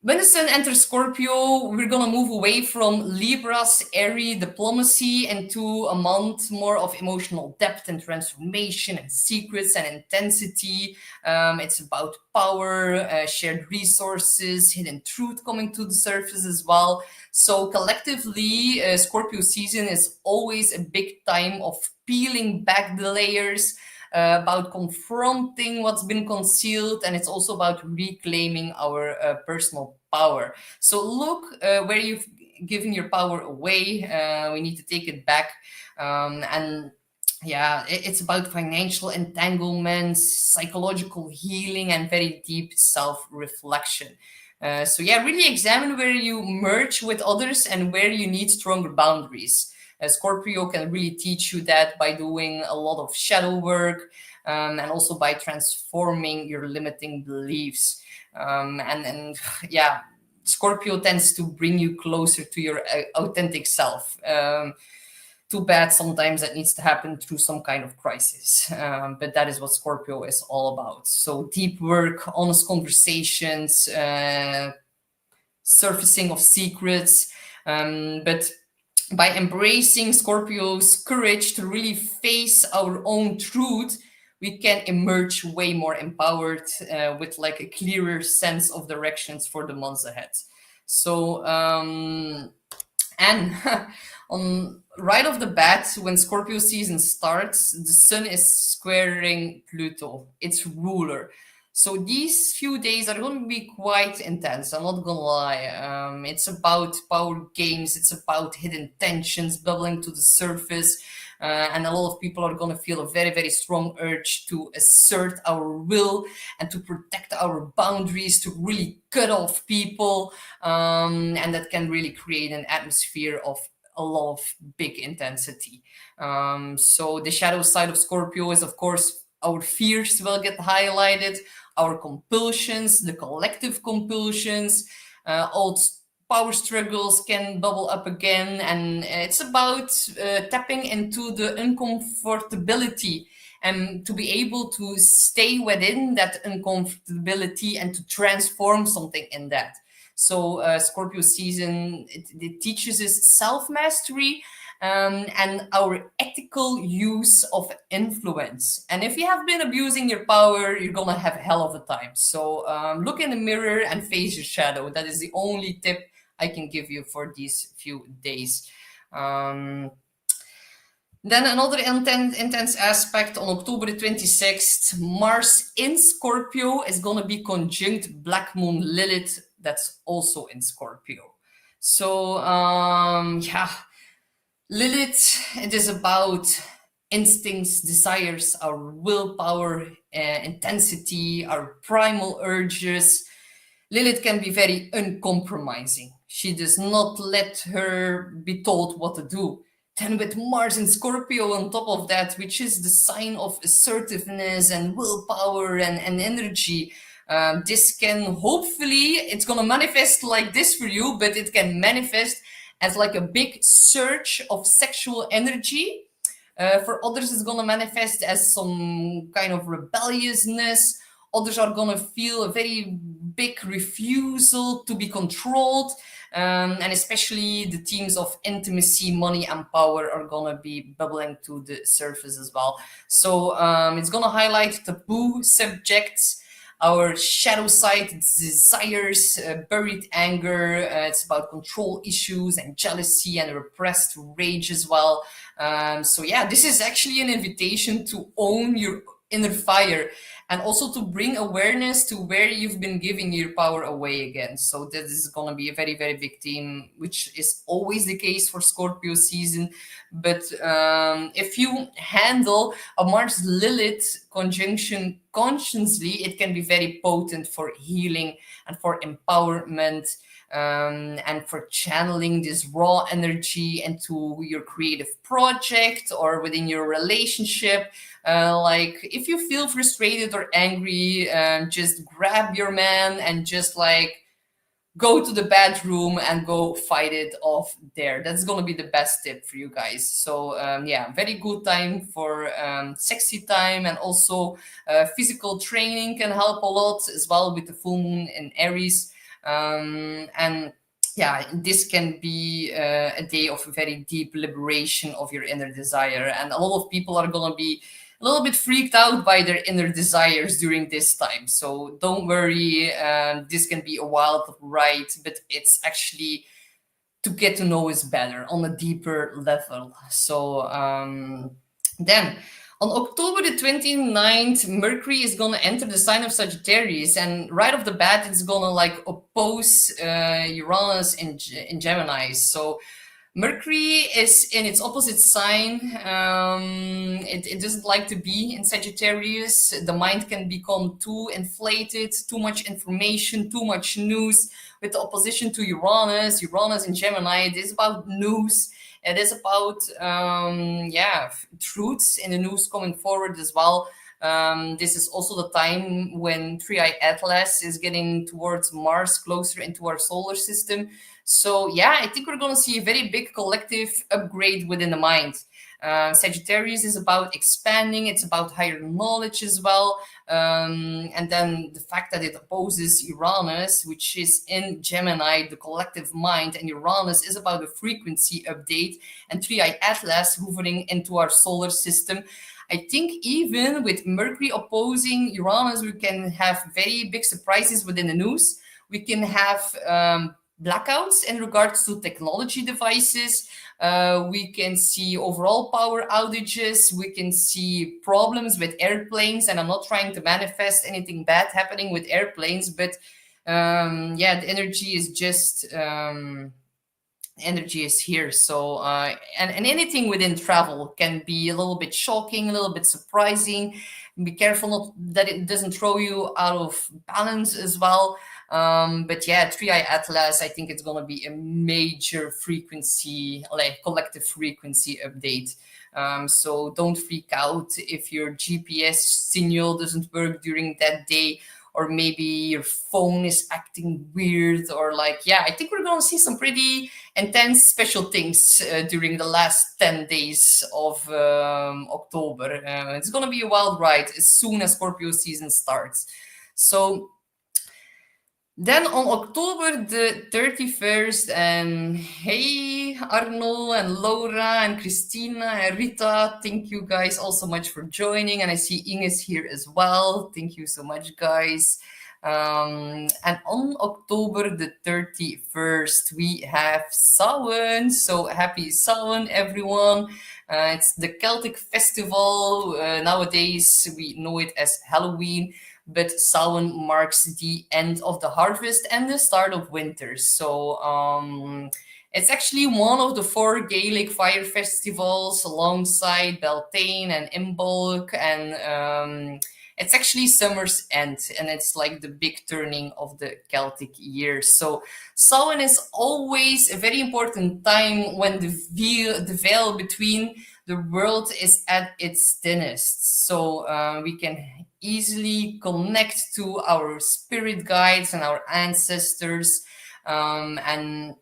when the sun enters Scorpio, we're going to move away from Libra's airy diplomacy into a month more of emotional depth and transformation and secrets and intensity. It's about power, shared resources, hidden truth coming to the surface as well. So collectively, Scorpio season is always a big time of peeling back the layers, about confronting what's been concealed, and it's also about reclaiming our personal power. So look where you've given your power away. We need to take it back. And yeah, it's about financial entanglements, psychological healing, and very deep self-reflection. So yeah, really examine where you merge with others and where you need stronger boundaries. Scorpio can really teach you that by doing a lot of shadow work, and also by transforming your limiting beliefs. And yeah, Scorpio tends to bring you closer to your authentic self. Too bad sometimes that needs to happen through some kind of crisis. But that is what Scorpio is all about. So deep work, honest conversations, surfacing of secrets. But by embracing Scorpio's courage to really face our own truth, we can emerge way more empowered, with like a clearer sense of directions for the months ahead. So and on right off the bat, when Scorpio season starts, the sun is squaring Pluto, its ruler. So these few days are going to be quite intense. I'm not gonna lie. It's about power games. It's about hidden tensions bubbling to the surface, and a lot of people are going to feel a very, very strong urge to assert our will and to protect our boundaries, to really cut off people, and that can really create an atmosphere of a lot of big intensity. So the shadow side of Scorpio is, of course, our fears will get highlighted, our compulsions, the collective compulsions, old power struggles can bubble up again, and it's about tapping into the uncomfortability and to be able to stay within that uncomfortability and to transform something in that. So Scorpio season, it teaches us self-mastery, and our ethical use of influence. And if you have been abusing your power, you're gonna have a hell of a time. So look in the mirror and face your shadow. That is the only tip I can give you for these few days. Then another intense aspect on October the 26th, Mars in Scorpio is going to be conjunct Black Moon Lilith, that's also in Scorpio. So, yeah, Lilith, it is about instincts, desires, our willpower, intensity, our primal urges. Lilith can be very uncompromising. She does not let her be told what to do. Then with Mars in Scorpio on top of that, which is the sign of assertiveness and willpower and energy, this can hopefully, it's going to manifest like this for you, but it can manifest as like a big surge of sexual energy. For others, it's going to manifest as some kind of rebelliousness. Others are going to feel a very big refusal to be controlled. And especially the themes of intimacy, money, and power are going to be bubbling to the surface as well. So it's going to highlight taboo subjects, our shadow side, desires, buried anger. It's about control issues and jealousy and repressed rage as well. So yeah, this is actually an invitation to own your inner fire and also to bring awareness to where you've been giving your power away again. So this is going to be a very, very big theme, which is always the case for Scorpio season. But if you handle a Mars Lilith conjunction consciously, it can be very potent for healing and for empowerment, and for channeling this raw energy into your creative project or within your relationship. Like if you feel frustrated or angry, just grab your man and just like go to the bedroom and go fight it off there. That's going to be the best tip for you guys. So yeah, very good time for sexy time, and also physical training can help a lot as well with the full moon in Aries. And yeah, this can be a day of very deep liberation of your inner desire. And a lot of people are going to be a little bit freaked out by their inner desires during this time. So don't worry, this can be a wild ride, but it's actually to get to know us better on a deeper level. So then On October the 29th, Mercury is going to enter the sign of Sagittarius, and right off the bat, it's going to like oppose Uranus in Gemini. So Mercury is in its opposite sign. It doesn't like to be in Sagittarius. The mind can become too inflated, too much information, too much news. With the opposition to Uranus, Uranus in Gemini, it is about news. It is about truths in the news coming forward as well. This is also the time when Triad Atlas is getting towards Mars, closer into our solar system. So yeah, I think we're going to see a very big collective upgrade within the mind. Sagittarius is about expanding, it's about higher knowledge as well. And then the fact that it opposes Uranus, which is in Gemini, the collective mind, and Uranus is about a frequency update, and Triad Atlas hovering into our solar system. I think even with Mercury opposing Uranus, we can have very big surprises within the news. We can have blackouts in regards to technology devices. We can see overall power outages. We can see problems with airplanes. And I'm not trying to manifest anything bad happening with airplanes, but the energy is just... energy is here. So and anything within travel can be a little bit shocking, a little bit surprising. Be careful not that it doesn't throw you out of balance as well. But yeah, Triad Atlas, I think it's going to be a major frequency, like collective frequency update. So don't freak out if your GPS signal doesn't work during that day, or maybe your phone is acting weird, or like, yeah, I think we're going to see some pretty intense special things during the last 10 days of October. It's going to be a wild ride as soon as Scorpio season starts. So then on October the 31st, and hey, Arno and Laura and Christina and Rita, thank you guys all so much for joining. And I see Inges here as well. Thank you so much, guys. And on October the 31st, we have Samhain. So happy Samhain, everyone. It's the Celtic festival. Nowadays, we know it as Halloween. But Samhain marks the end of the harvest and the start of winter. So it's actually one of the 4 Gaelic fire festivals alongside Beltane and Imbolc. And it's actually summer's end, and it's like the big turning of the Celtic year. So Samhain is always a very important time when the veil between the world is at its thinnest. So we can easily connect to our spirit guides and our ancestors. And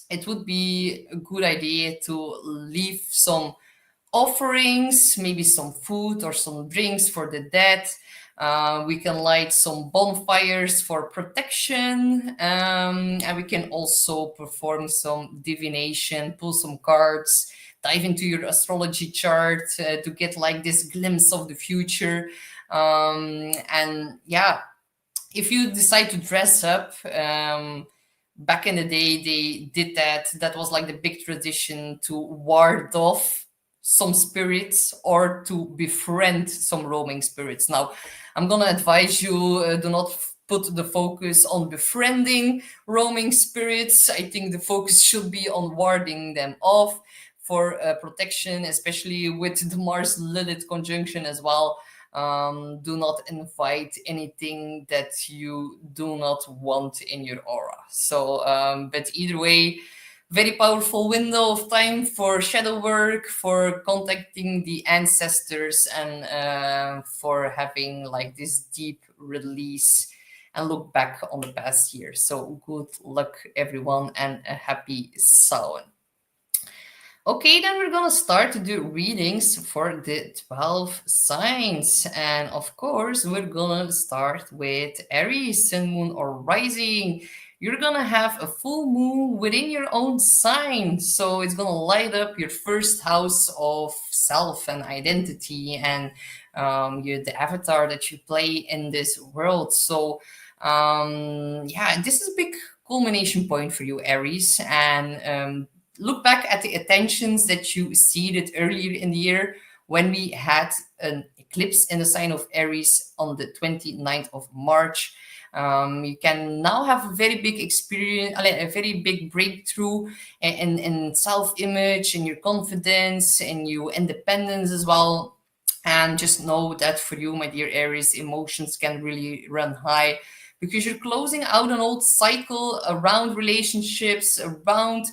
it would be a good idea to leave some offerings, maybe some food or some drinks for the dead. We can light some bonfires for protection, and we can also perform some divination, pull some cards, dive into your astrology chart to get like this glimpse of the future. And yeah, if you decide to dress up, back in the day they did that. That was like the big tradition to ward off some spirits or to befriend some roaming spirits. Now, I'm gonna advise you, do not put the focus on befriending roaming spirits. I think the focus should be on warding them off for protection, especially with the Mars Lilith conjunction as well. Do not invite anything that you do not want in your aura. So, but either way, very powerful window of time for shadow work, for contacting the ancestors, and for having like this deep release and look back on the past year. So good luck, everyone, and a happy Samhain. Okay, then we're gonna start to do readings for the 12 signs. And of course, we're gonna start with Aries, Sun, Moon, or Rising. You're gonna have a full moon within your own sign. So it's gonna light up your first house of self and identity, and you're the avatar that you play in this world. So yeah, this is a big culmination point for you, Aries. And look back at the attentions that you seeded earlier in the year when we had an eclipse in the sign of Aries on the 29th of March. You can now have a very big experience, a very big breakthrough in self-image, in your confidence, in your independence as well. And just know that for you, my dear Aries, emotions can really run high because you're closing out an old cycle around relationships, around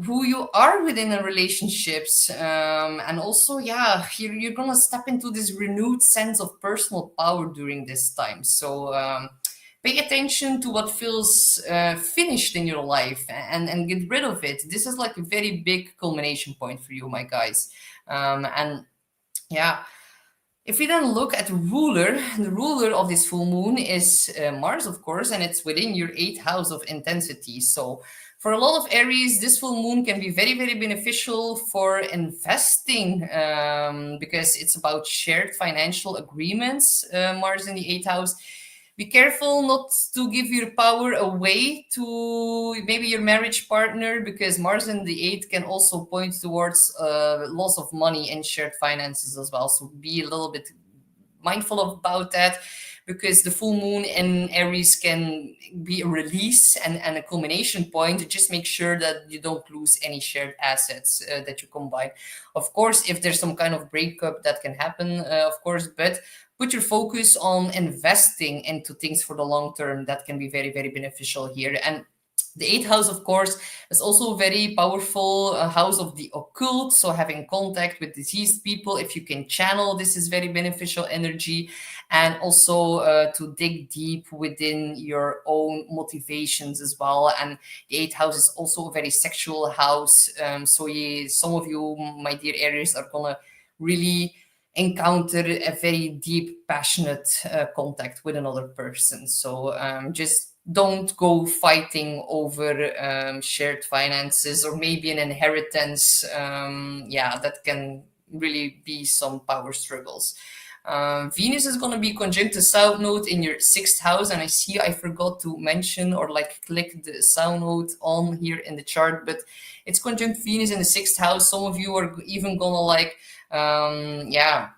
who you are within a relationships, and also, yeah, you're gonna step into this renewed sense of personal power during this time. So pay attention to what feels finished in your life, and get rid of it. This is like a very big culmination point for you, my guys. And yeah, if we then look at the ruler of this full moon is Mars, of course, and it's within your eighth house of intensity. So, for a lot of Aries, this full moon can be very, very beneficial for investing, because it's about shared financial agreements. Mars in the eighth house. Be careful not to give your power away to maybe your marriage partner, because Mars in the eighth can also point towards loss of money and shared finances as well. So be a little bit mindful about that, because the full moon in Aries can be a release and a culmination point. Just make sure that you don't lose any shared assets that you combine. Of course, if there's some kind of breakup, that can happen, of course, but put your focus on investing into things for the long term. That can be very, very beneficial here. And the eighth house, of course, is also a very powerful house of the occult. So having contact with deceased people, if you can channel, this is very beneficial energy. And also to dig deep within your own motivations as well. And the eighth house is also a very sexual house. So some of you, my dear Aries, are gonna really encounter a very deep, passionate contact with another person. So just don't go fighting over shared finances or maybe an inheritance. Yeah, that can really be some power struggles. Venus is going to be conjunct the south node in your sixth house, and I forgot to mention or like click the south node on here in the chart, but it's conjunct Venus in the sixth house. Some of you are even gonna like yeah,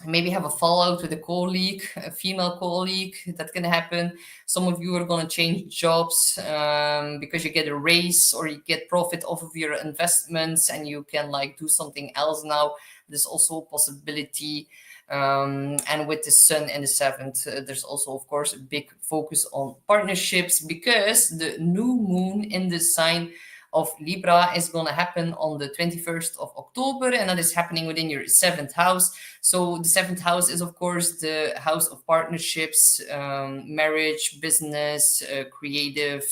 maybe have a fallout with a colleague, a female colleague. That can happen. Some of you are going to change jobs because you get a raise or you get profit off of your investments and you can like do something else now. There's also a possibility. And with the sun in the seventh, there's also, of course, a big focus on partnerships, because the new moon in the sign of Libra is going to happen on the 21st of October, and that is happening within your seventh house. So the seventh house is, of course, the house of partnerships, marriage, business, creative,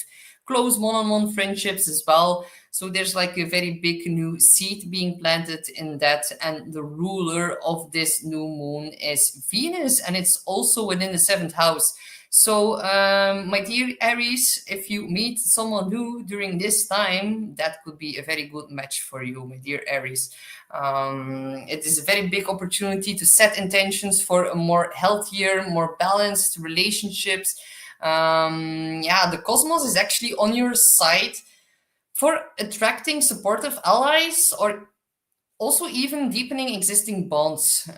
close one-on-one friendships as well. So there's like a very big new seed being planted in that, and the ruler of this new moon is Venus, and it's also within the seventh house. So, my dear Aries, if you meet someone new during this time, that could be a very good match for you, my dear Aries. It is a very big opportunity to set intentions for a more healthier, more balanced relationships. Yeah, the cosmos is actually on your side for attracting supportive allies or also even deepening existing bonds.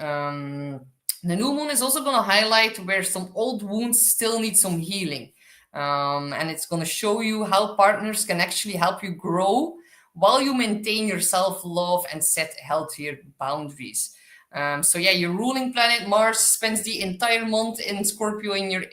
The new moon is also going to highlight where some old wounds still need some healing. And it's going to show you how partners can actually help you grow while you maintain your self-love and set healthier boundaries. So yeah, your ruling planet Mars spends the entire month in Scorpio in your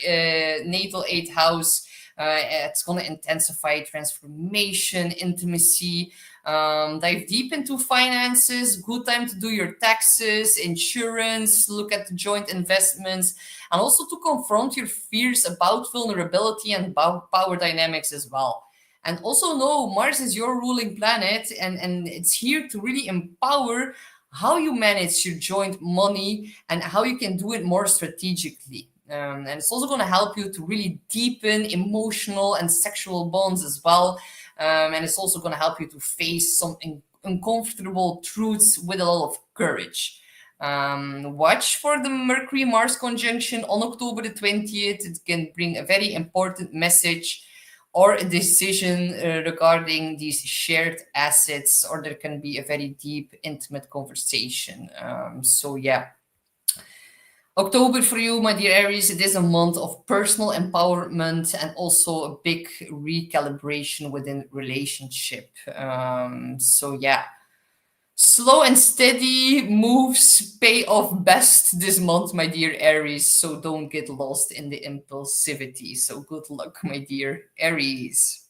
natal 8th house. It's going to intensify transformation, intimacy, dive deep into finances, good time to do your taxes, insurance, look at the joint investments, and also to confront your fears about vulnerability and power dynamics as well. And also know Mars is your ruling planet, and it's here to really empower how you manage your joint money and how you can do it more strategically. And it's also going to help you to really deepen emotional and sexual bonds as well. And it's also going to help you to face some uncomfortable truths with a lot of courage. Watch for the Mercury-Mars conjunction on October the 20th. It can bring a very important message or a decision regarding these shared assets, or there can be a very deep, intimate conversation. So yeah, October for you, my dear Aries, it is a month of personal empowerment and also a big recalibration within relationship. So yeah, slow and steady moves pay off best this month, my dear Aries. So don't get lost in the impulsivity. So good luck, my dear Aries.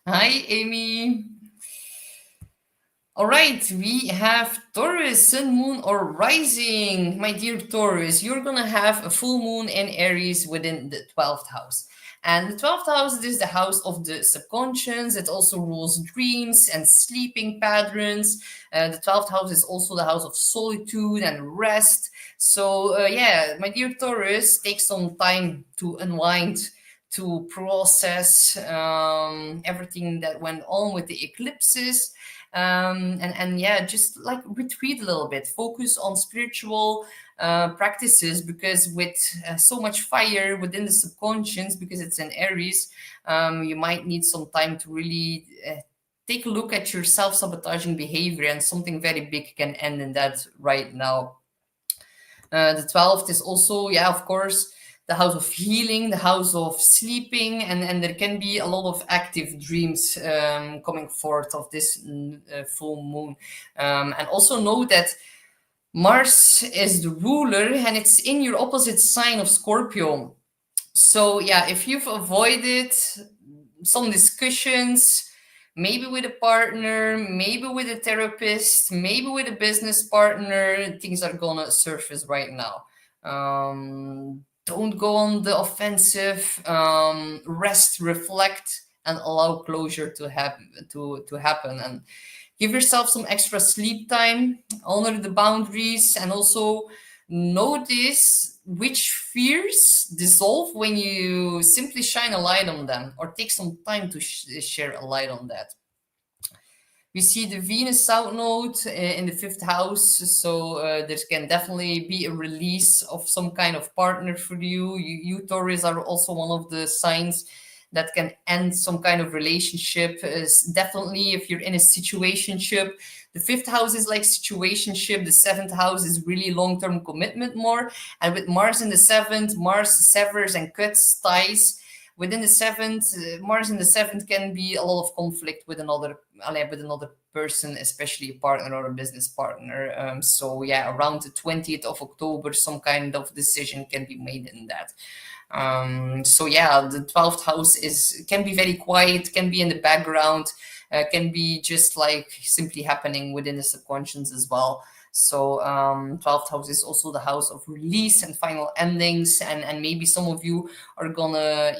Hi, Amy. All right, we have Taurus, Sun, Moon, or Rising. My dear Taurus, you're gonna have a full moon in Aries within the 12th house. And the 12th house is the house of the subconscious. It also rules dreams and sleeping patterns. The 12th house is also the house of solitude and rest. So, yeah, my dear Taurus, take some time to unwind, to process everything that went on with the eclipses, and yeah, just like retreat a little bit, focus on spiritual practices, because with so much fire within the subconscious, because it's in Aries, you might need some time to really take a look at your self-sabotaging behavior, and something very big can end in that right now. The 12th is also, yeah, of course, the house of healing, the house of sleeping, and there can be a lot of active dreams coming forth of this full moon. And also know that Mars is the ruler and it's in your opposite sign of Scorpio. So, yeah, if you've avoided some discussions, maybe with a partner, maybe with a therapist, maybe with a business partner, things are gonna surface right now. Don't go on the offensive. Rest, reflect, and allow closure to happen. And give yourself some extra sleep time. Honor the boundaries, and also notice which fears dissolve when you simply shine a light on them, or take some time to share a light on that. We see the Venus South Node in the fifth house, so there can definitely be a release of some kind of partner for you. You Taurus are also one of the signs that can end some kind of relationship. Definitely, if you're in a situationship, the fifth house is like situationship. The seventh house is really long-term commitment more. And with Mars in the seventh, Mars severs and cuts ties. Within the seventh, Mars in the seventh can be a lot of conflict with another person, especially a partner or a business partner. So yeah, around the 20th of October, some kind of decision can be made in that. So yeah, the 12th house can be very quiet, can be in the background, can be just like simply happening within the subconscious as well. So 12th house is also the house of release and final endings, and maybe some of you are gonna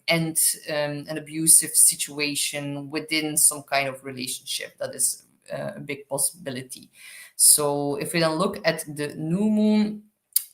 end an abusive situation within some kind of relationship. That is a big possibility. So if we then look at the new moon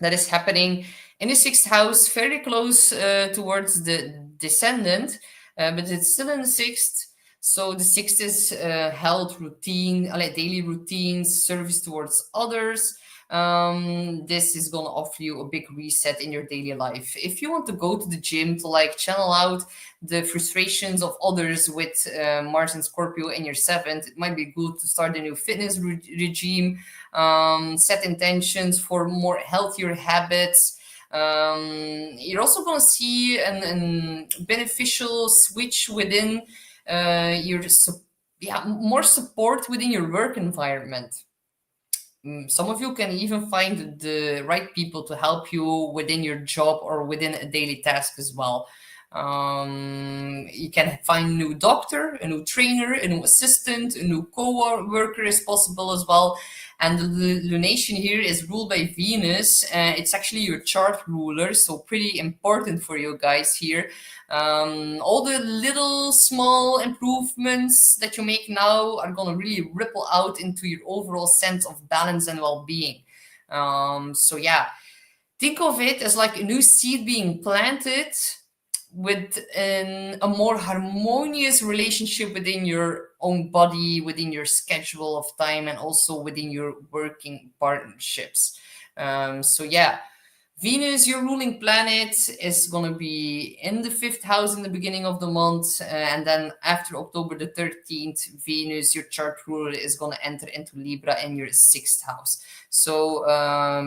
that is happening in the sixth house, very close towards the descendant, but it's still in the sixth. So the sixth is health routine, daily routines, service towards others. This is going to offer you a big reset in your daily life. If you want to go to the gym to like channel out the frustrations of others with Mars and Scorpio in your seventh, it might be good to start a new fitness regime, set intentions for more healthier habits. You're also going to see an beneficial switch within more support within your work environment. Some of you can even find the right people to help you within your job or within a daily task as well. You can find a new doctor, a new trainer, a new assistant, a new co-worker is possible as well. And the lunation here is ruled by Venus. It's actually your chart ruler, so pretty important for you guys here. All the little small improvements that you make now are going to really ripple out into your overall sense of balance and well-being. So yeah, think of it as like a new seed being planted with a more harmonious relationship within your own body, within your schedule of time, and also within your working partnerships. So yeah, Venus, your ruling planet, is going to be in the fifth house in the beginning of the month. And then after October the 13th, Venus, your chart ruler, is going to enter into Libra in your sixth house. So,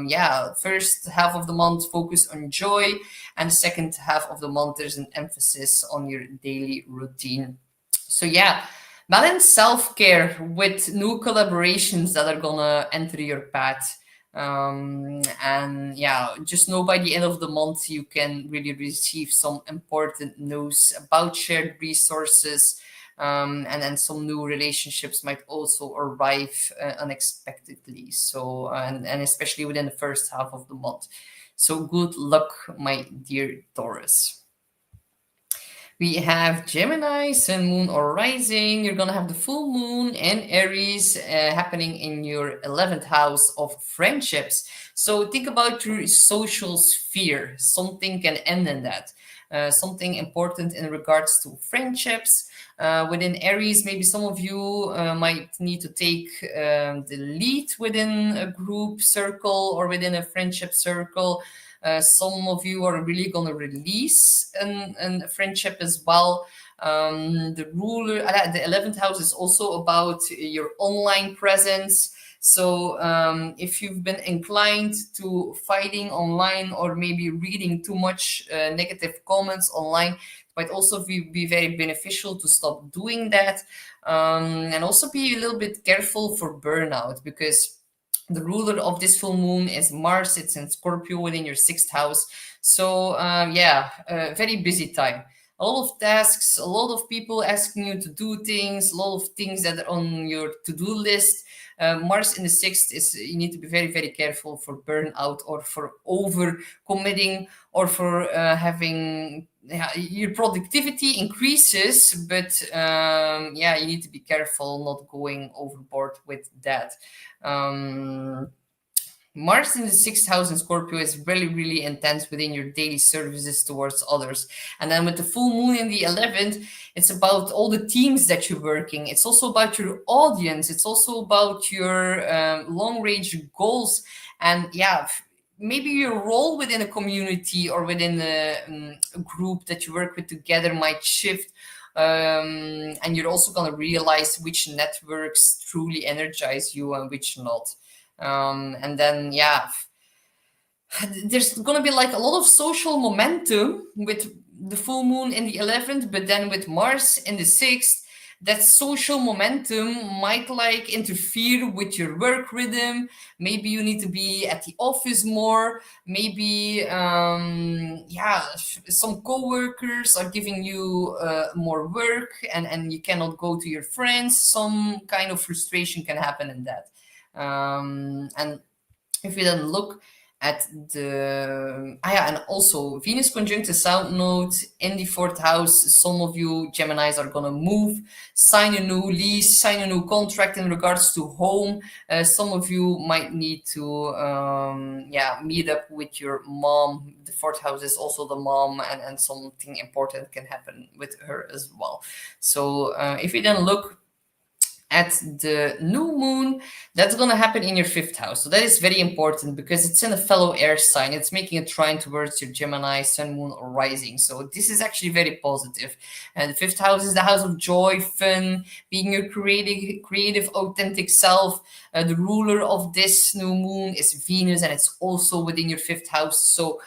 yeah, first half of the month, focus on joy. And second half of the month, there's an emphasis on your daily routine. So, yeah, balance self-care with new collaborations that are gonna enter your path. And yeah, just know by the end of the month you can really receive some important news about shared resources, and then some new relationships might also arrive unexpectedly. So, and especially within the first half of the month. So good luck, my dear Taurus. We have Gemini, Sun, Moon, or Rising. You're going to have the full moon in Aries happening in your 11th house of friendships. So think about your social sphere. Something can end in that. Something important in regards to friendships. Within Aries, maybe some of you might need to take the lead within a group circle or within a friendship circle. Some of you are really going to release a friendship as well. The ruler, the 11th house is also about your online presence. So if you've been inclined to fighting online or maybe reading too much negative comments online, it might also be very beneficial to stop doing that. And also be a little bit careful for burnout, because the ruler of this full moon is Mars. It's in Scorpio within your sixth house. So yeah, very busy time. A lot of tasks, a lot of people asking you to do things, a lot of things that are on your to-do list. Mars in the sixth is, you need to be very, very careful for burnout or for over committing or for having, yeah, your productivity increases, but yeah, you need to be careful not going overboard with that. Mars in the sixth house in Scorpio is really, really intense within your daily services towards others. And then with the full moon in the 11th, it's about all the teams that you're working. It's also about your audience. It's also about your long range goals. And yeah, maybe your role within a community or within a group that you work with together might shift. And you're also going to realize which networks truly energize you and which not. And then, yeah, there's going to be like a lot of social momentum with the full moon in the 11th, but then with Mars in the 6th, that social momentum might like interfere with your work rhythm. Maybe you need to be at the office more. Maybe yeah, some coworkers are giving you more work, and you cannot go to your friends. Some kind of frustration can happen in that. And if we then look at the yeah, and also Venus conjunct the South Node in the fourth house. Some of you Geminis are gonna move, sign a new lease, sign a new contract in regards to home. Some of you might need to yeah, meet up with your mom. The fourth house is also the mom, and something important can happen with her as well. So if we then look at the new moon, that's going to happen in your fifth house. So that is very important because it's in a fellow air sign. It's making a trine towards your Gemini, sun, moon, or rising. So this is actually very positive. And the fifth house is the house of joy, fun, being your creative, authentic self. The ruler of this new moon is Venus, and it's also within your fifth house. So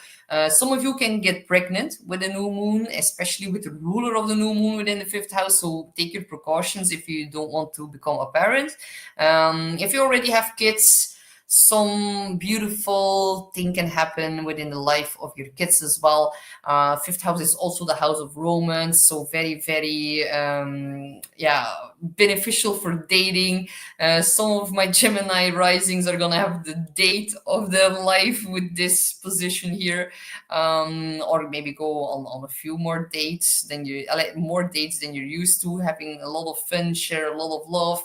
some of you can get pregnant with a new moon, especially with the ruler of the new moon within the fifth house. So take your precautions if you don't want to become a parent. If you already have kids, some beautiful thing can happen within the life of your kids as well. Fifth house is also the house of romance, so very, very yeah, beneficial for dating. Some of my Gemini risings are gonna have the date of their life with this position here, or maybe go on a few more dates than you more dates than you're used to, having a lot of fun, share a lot of love,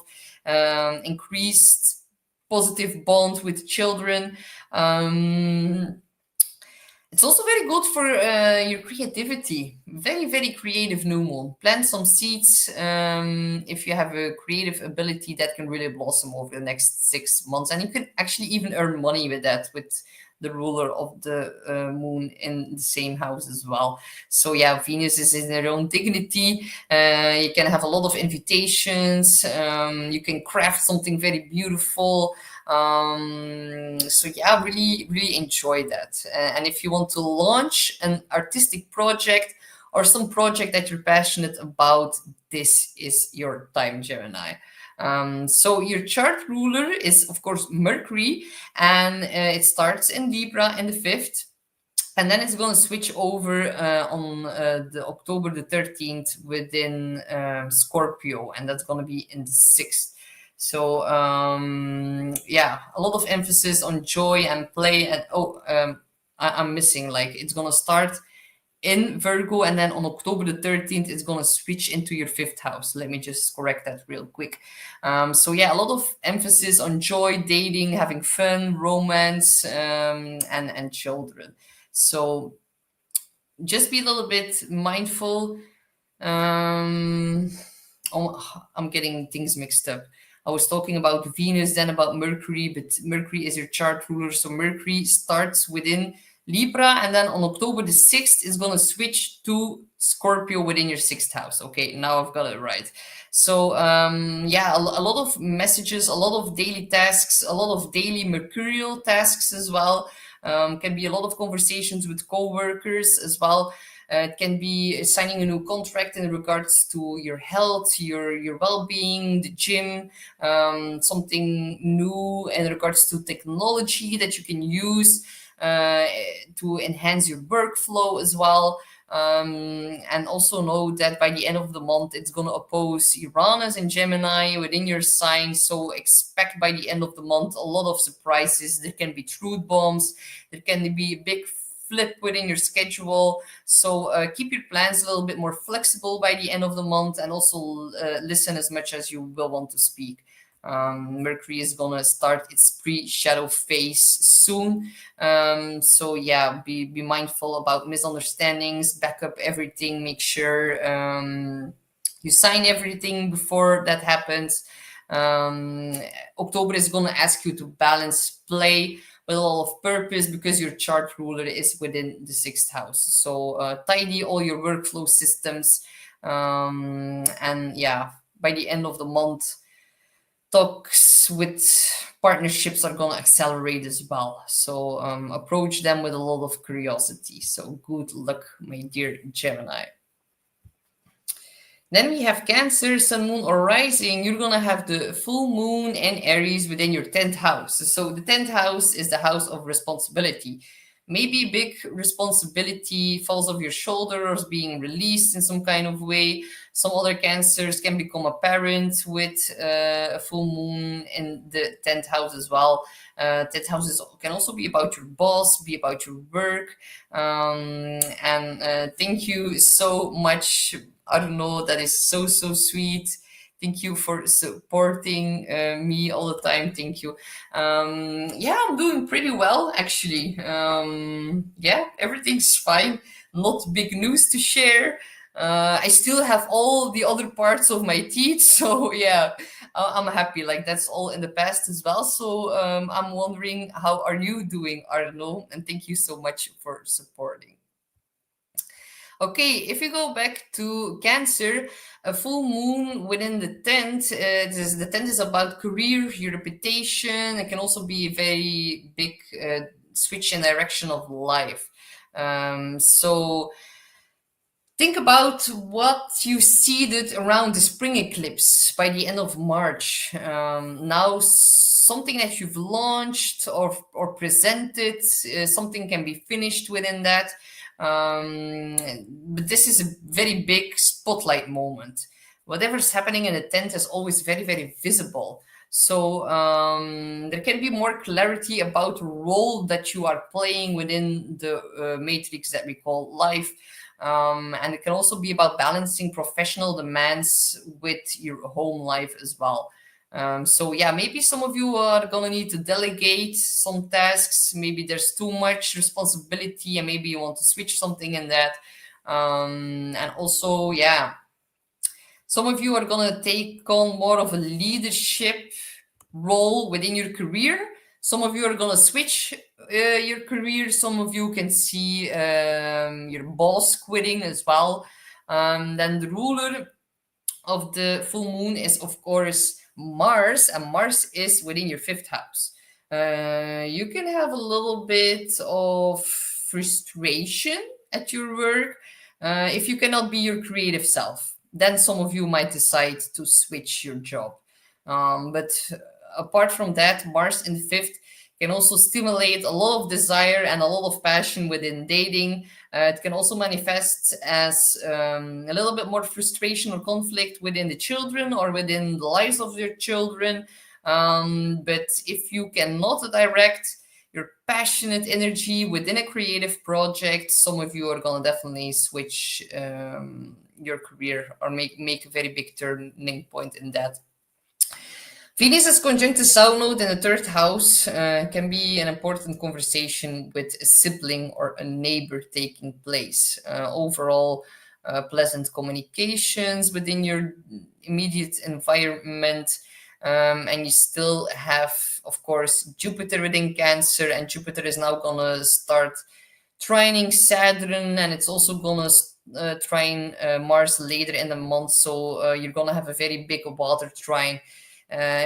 increased positive bond with children. It's also very good for your creativity. Very, very creative new moon. Plant some seeds if you have a creative ability that can really blossom over the next 6 months. And you can actually even earn money with that, with the ruler of the moon in the same house as well. So yeah, Venus is in their own dignity. You can have a lot of invitations. You can craft something very beautiful. So yeah, really, really enjoy that. And if you want to launch an artistic project or some project that you're passionate about, this is your time, Gemini. So your chart ruler is, of course, Mercury, and it starts in Libra in the 5th. And then it's going to switch over on the October the 13th within Scorpio, and that's going to be in the 6th. So yeah, a lot of emphasis on joy and play. And I'm missing, like, it's going to start in Virgo, and then on October the 13th, it's going to switch into your 5th house. Let me just correct that real quick. So yeah, a lot of emphasis on joy, dating, having fun, romance, and children. So just be a little bit mindful. I'm getting things mixed up. I was talking about Venus, then about Mercury, but Mercury is your chart ruler. So Mercury starts within Libra, and then on October the 6th, it's going to switch to Scorpio within your 6th house. Okay, now I've got it right. So yeah, a lot of messages, a lot of daily tasks, a lot of daily mercurial tasks as well. Can be a lot of conversations with co-workers as well. It can be signing a new contract in regards to your health, your well-being, the gym, something new in regards to technology that you can use to enhance your workflow as well. And also know that by the end of the month, it's going to oppose Uranus and Gemini within your sign. So expect by the end of the month a lot of surprises. There can be truth bombs. There can be a big flip within your schedule. So keep your plans a little bit more flexible by the end of the month, and also listen as much as you will want to speak. Mercury is gonna start its pre-shadow phase soon. So yeah, be mindful about misunderstandings, back up everything, make sure you sign everything before that happens. October is gonna ask you to balance play with a lot of purpose, because your chart ruler is within the 6th house. So tidy all your workflow systems. And yeah, by the end of the month, talks with partnerships are going to accelerate as well. So approach them with a lot of curiosity. So good luck, my dear Gemini. Then we have Cancer, Sun, Moon, or Rising. You're going to have the full moon and Aries within your 10th house. So the 10th house is the house of responsibility. Maybe big responsibility falls off your shoulder or is being released in some kind of way. Some other Cancers can become a parent with a full moon in the 10th house as well. 10th house can also be about your boss, be about your work. And thank you so much. I don't know, that is so sweet. Thank you for supporting me all the time. Thank you. Yeah, I'm doing pretty well, actually. Yeah, everything's fine. Not big news to share. I still have all the other parts of my teeth. So yeah, I'm happy. Like, that's all in the past as well. So I'm wondering, how are you doing, Arno? And thank you so much for supporting. Okay, if you go back to Cancer, a full moon within the 10th, the 10th is about career, your reputation. It can also be a very big switch in direction of life. So think about what you seeded around the spring eclipse by the end of March. Now, something that you've launched or presented, something can be finished within that. But this is a very big spotlight moment. Whatever's happening in the 10th is always very visible. So there can be more clarity about the role that you are playing within the matrix that we call life. And it can also be about balancing professional demands with your home life as well. So yeah, maybe some of you are gonna need to delegate some tasks. Maybe there's too much responsibility and maybe you want to switch something in that. And also, yeah, some of you are gonna take on more of a leadership role within your career. Some of you are gonna switch your career. Some of you can see your boss quitting as well. Then the ruler of the full moon is, of course, Mars, and Mars is within your fifth house. You can have a little bit of frustration at your work if you cannot be your creative self. Then some of you might decide to switch your job. But apart from that, Mars in the fifth can also stimulate a lot of desire and a lot of passion within dating. It can also manifest as a little bit more frustration or conflict within the children or within the lives of your children. But if you cannot direct your passionate energy within a creative project, some of you are going to definitely switch your career or make a very big turning point in that. Venus is conjunct the South Node in the third house, can be an important conversation with a sibling or a neighbor taking place. Overall, pleasant communications within your immediate environment. And you still have, of course, Jupiter within Cancer, and Jupiter is now going to start trining Saturn, and it's also going to trine Mars later in the month. So you're going to have a very big water trine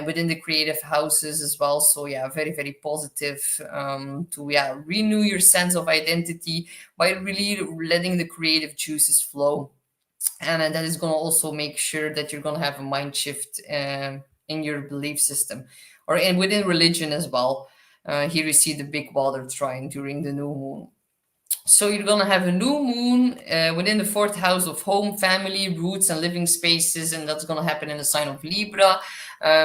within the creative houses as well. So yeah, very, very positive to renew your sense of identity by really letting the creative juices flow. And that is going to also make sure that you're going to have a mind shift in your belief system or within religion as well. Here you see the big water trine during the new moon. So you're going to have a new moon within the fourth house of home, family, roots, and living spaces, and that's going to happen in the sign of Libra.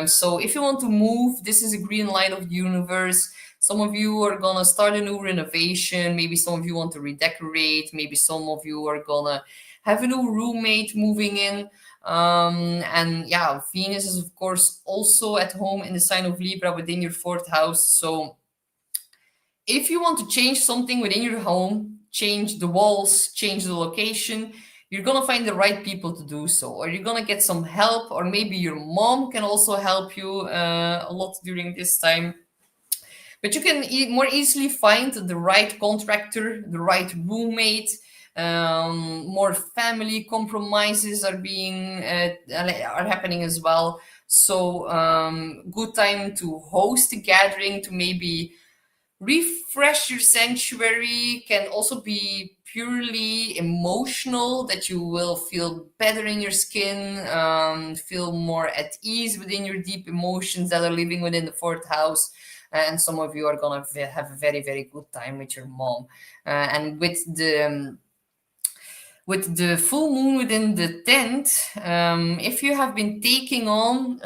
So if you want to move, this is a green light of the universe. Some of you are going to start a new renovation. Maybe some of you want to redecorate. Maybe some of you are going to have a new roommate moving in. And yeah, Venus is, of course, also at home in the sign of Libra within your fourth house. So if you want to change something within your home, change the walls, change the location, you're going to find the right people to do so. Or you're going to get some help, or maybe your mom can also help you a lot during this time. But you can more easily find the right contractor, the right roommate. More family compromises are happening as well. So good time to host a gathering, to maybe refresh your sanctuary. Can also be purely emotional, that you will feel better in your skin, feel more at ease within your deep emotions that are living within the fourth house. And some of you are going to have a very, very good time with your mom. And with the full moon within the 10th, if you have been taking on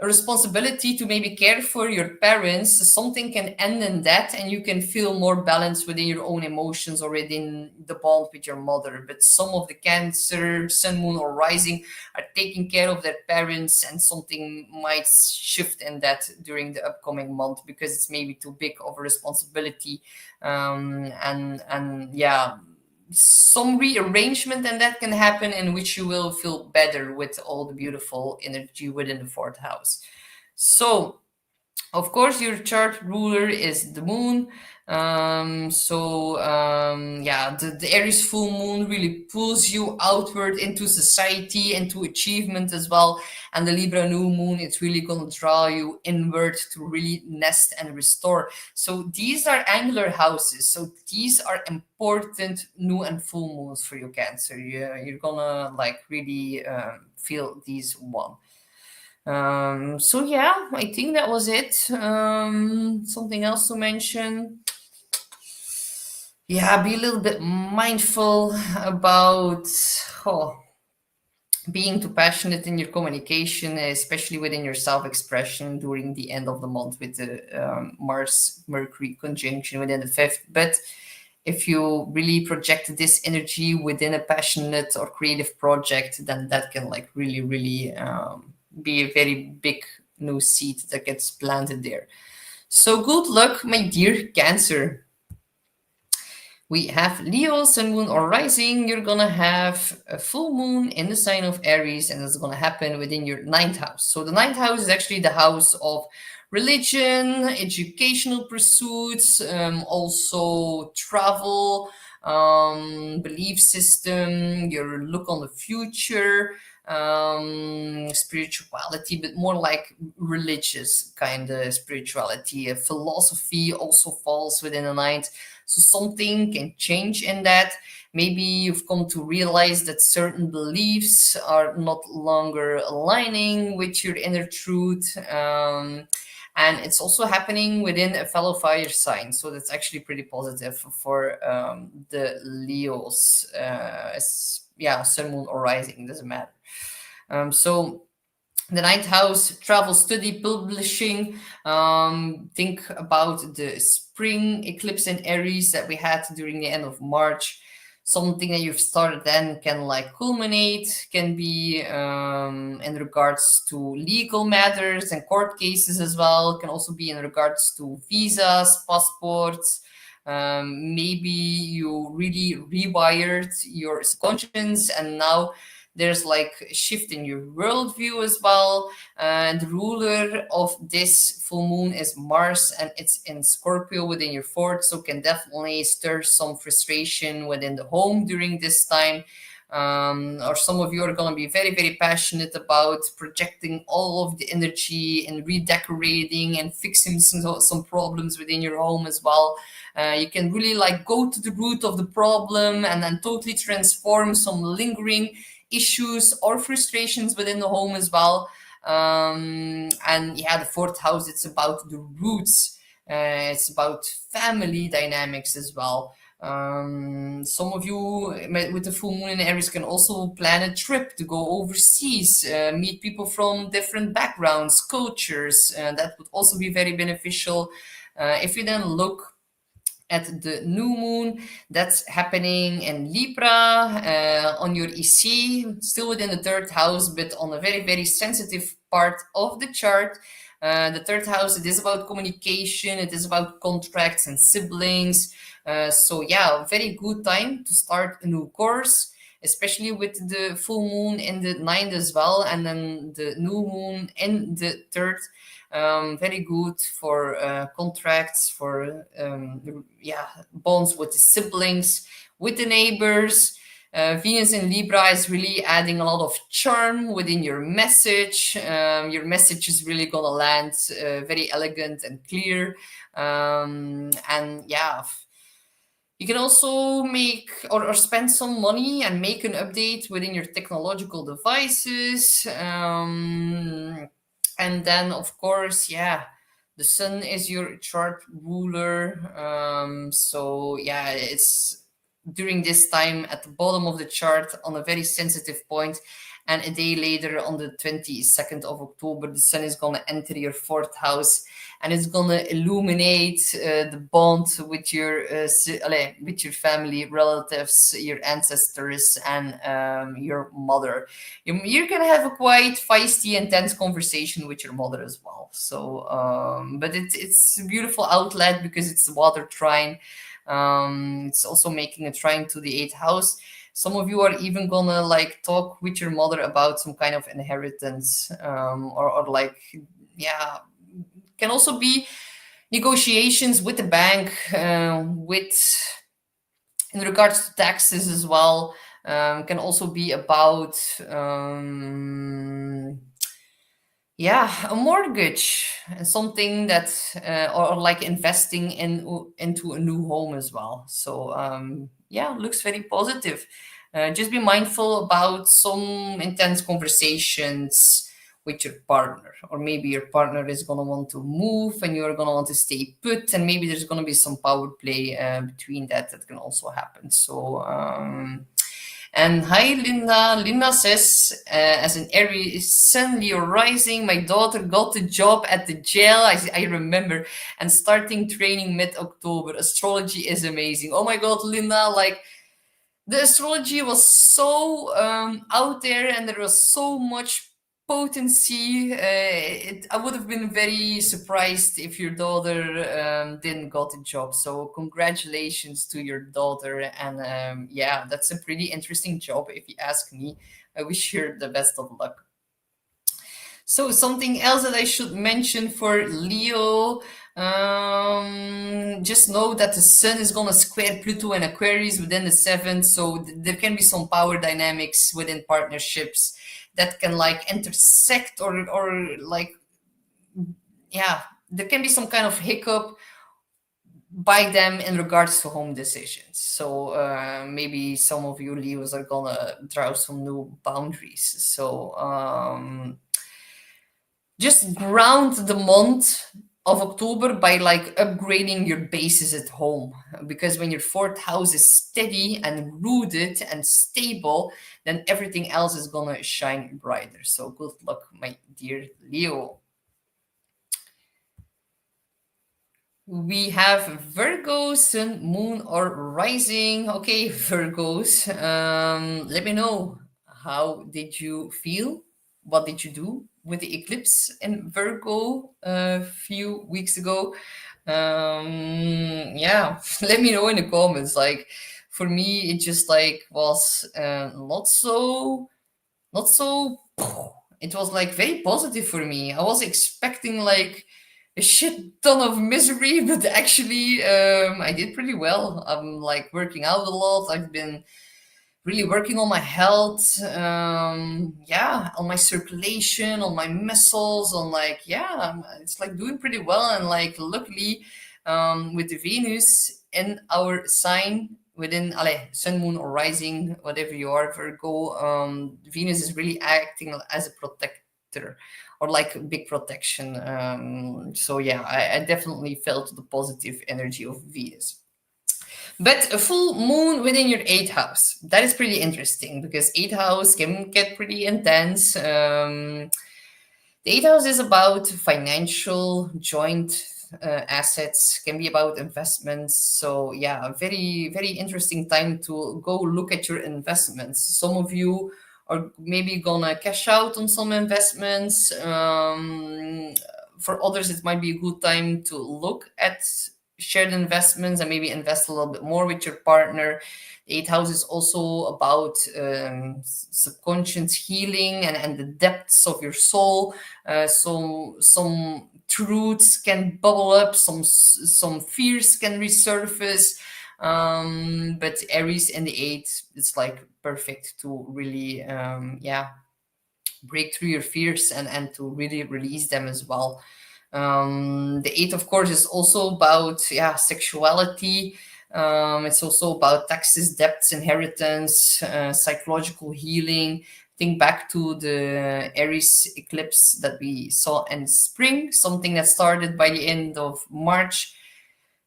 a responsibility to maybe care for your parents, something can end in that, and you can feel more balanced within your own emotions or within the bond with your mother. But some of the Cancer, Sun, Moon, or Rising are taking care of their parents, and something might shift in that during the upcoming month because it's maybe too big of a responsibility. And yeah, some rearrangement and that can happen, in which you will feel better with all the beautiful energy within the fourth house. So of course your chart ruler is the moon. The Aries full moon really pulls you outward into society, into achievement as well. And the Libra new moon, it's really going to draw you inward to really nest and restore. So these are angular houses. So these are important new and full moons for you, Cancer. You're gonna really feel these one. So yeah, I think that was it. Something else to mention. Yeah, be a little bit mindful about being too passionate in your communication, especially within your self-expression during the end of the month with the Mars-Mercury conjunction within the fifth. But if you really project this energy within a passionate or creative project, then that can really be a very big new seed that gets planted there. So good luck, my dear Cancer. We have Leo, Sun, Moon, or Rising. You're gonna have a full moon in the sign of Aries, and it's gonna happen within your ninth house. So the ninth house is actually the house of religion, educational pursuits, also travel, belief system, your look on the future, spirituality, but more like religious kind of spirituality. Philosophy also falls within the ninth, so something can change in that. Maybe you've come to realize that certain beliefs are not longer aligning with your inner truth. And it's also happening within a fellow fire sign, so that's actually pretty positive for the Leos. Yeah, sun, moon, or rising, doesn't matter. So the ninth house, travel, study, publishing. Think about the spring eclipse in Aries that we had during the end of March. Something that you've started then can like culminate, can be in regards to legal matters and court cases as well. Can also be in regards to visas, passports. Maybe you really rewired your subconscious, and now there's like a shift in your worldview as well. And the ruler of this full moon is Mars, and it's in Scorpio within your fourth, so can definitely stir some frustration within the home during this time. Or some of you are going to be very, very passionate about projecting all of the energy and redecorating and fixing some problems within your home as well. You can really like go to the root of the problem and then totally transform some lingering issues or frustrations within the home as well. And yeah, the fourth house, it's about the roots. It's about family dynamics as well. Some of you with the full moon in Aries can also plan a trip to go overseas, meet people from different backgrounds, cultures. That would also be very beneficial. If you then look at the new moon, that's happening in Libra on your EC, still within the third house, but on a very, very sensitive part of the chart. The third house, it is about communication, it is about contracts and siblings. So yeah, very good time to start a new course, especially with the full moon in the ninth as well, and then the new moon in the third. Very good for contracts, for yeah, bonds with the siblings, with the neighbors. Venus in Libra is really adding a lot of charm within your message. Your message is really gonna land very elegant and clear. And yeah, you can also make or spend some money and make an update within your technological devices. And then, of course, yeah, the sun is your chart ruler. So, yeah, it's during this time at the bottom of the chart on a very sensitive point. And a day later, on the 22nd of October, the sun is going to enter your fourth house, and it's going to illuminate the bond with with your family, relatives, your ancestors, and your mother. You're going to have a quite feisty, intense conversation with your mother as well. So, but it's a beautiful outlet because it's a water trine. It's also making a trine to the eighth house. Some of you are even gonna like talk with your mother about some kind of inheritance, or like, yeah, can also be negotiations with the bank, with in regards to taxes as well. Can also be about yeah, a mortgage, something that or like investing into a new home as well. So yeah, looks very positive. Just be mindful about some intense conversations with your partner, or maybe your partner is going to want to move and you're going to want to stay put, and maybe there's going to be some power play between that can also happen. So and hi, Linda. Linda says, as an Aries sun, Leo rising, my daughter got the job at the jail. I remember, and starting training mid-October. Astrology is amazing. Oh my God, Linda! Like the astrology was so out there, and there was so much potency. I would have been very surprised if your daughter didn't got a job. So congratulations to your daughter, and yeah, that's a pretty interesting job if you ask me. I wish her the best of luck. So something else that I should mention for Leo, just know that the Sun is gonna square Pluto and Aquarius within the seventh, so there can be some power dynamics within partnerships that can like intersect or like, yeah, there can be some kind of hiccup by them in regards to home decisions. So maybe some of you Leos are gonna draw some new boundaries. So just ground the month of October by like upgrading your bases at home. Because when your fourth house is steady and rooted and stable, then everything else is gonna shine brighter. So good luck, my dear Leo. We have Virgo, Sun, Moon, or Rising. Okay, Virgos, let me know, how did you feel? What did you do with the eclipse in Virgo a few weeks ago? Yeah, let me know in the comments. Like, for me, it just like was not so. It was like very positive for me. I was expecting like a shit ton of misery, but actually, I did pretty well. I'm like working out a lot. I've been really working on my health. Yeah, on my circulation, on my muscles, on like, yeah, it's like doing pretty well. And like, luckily, with the Venus in our sign within sun, moon, or rising, whatever you are, Virgo, Venus is really acting as a protector or like a big protection. So yeah, I definitely felt the positive energy of Venus. But a full moon within your eighth house, that is pretty interesting because eighth house can get pretty intense. The eighth house is about financial joint assets, can be about investments. So yeah, a very, very interesting time to go look at your investments. Some of you are maybe gonna cash out on some investments. For others, it might be a good time to look at shared investments and maybe invest a little bit more with your partner. The eighth house is also about subconscious healing and the depths of your soul. So some truths can bubble up, some fears can resurface. But Aries in the eighth, it's like perfect to really, yeah, break through your fears and to really release them as well. The eighth, of course, is also about, yeah, sexuality. It's also about taxes, debts, inheritance, psychological healing. Think back to the Aries eclipse that we saw in spring, something that started by the end of March.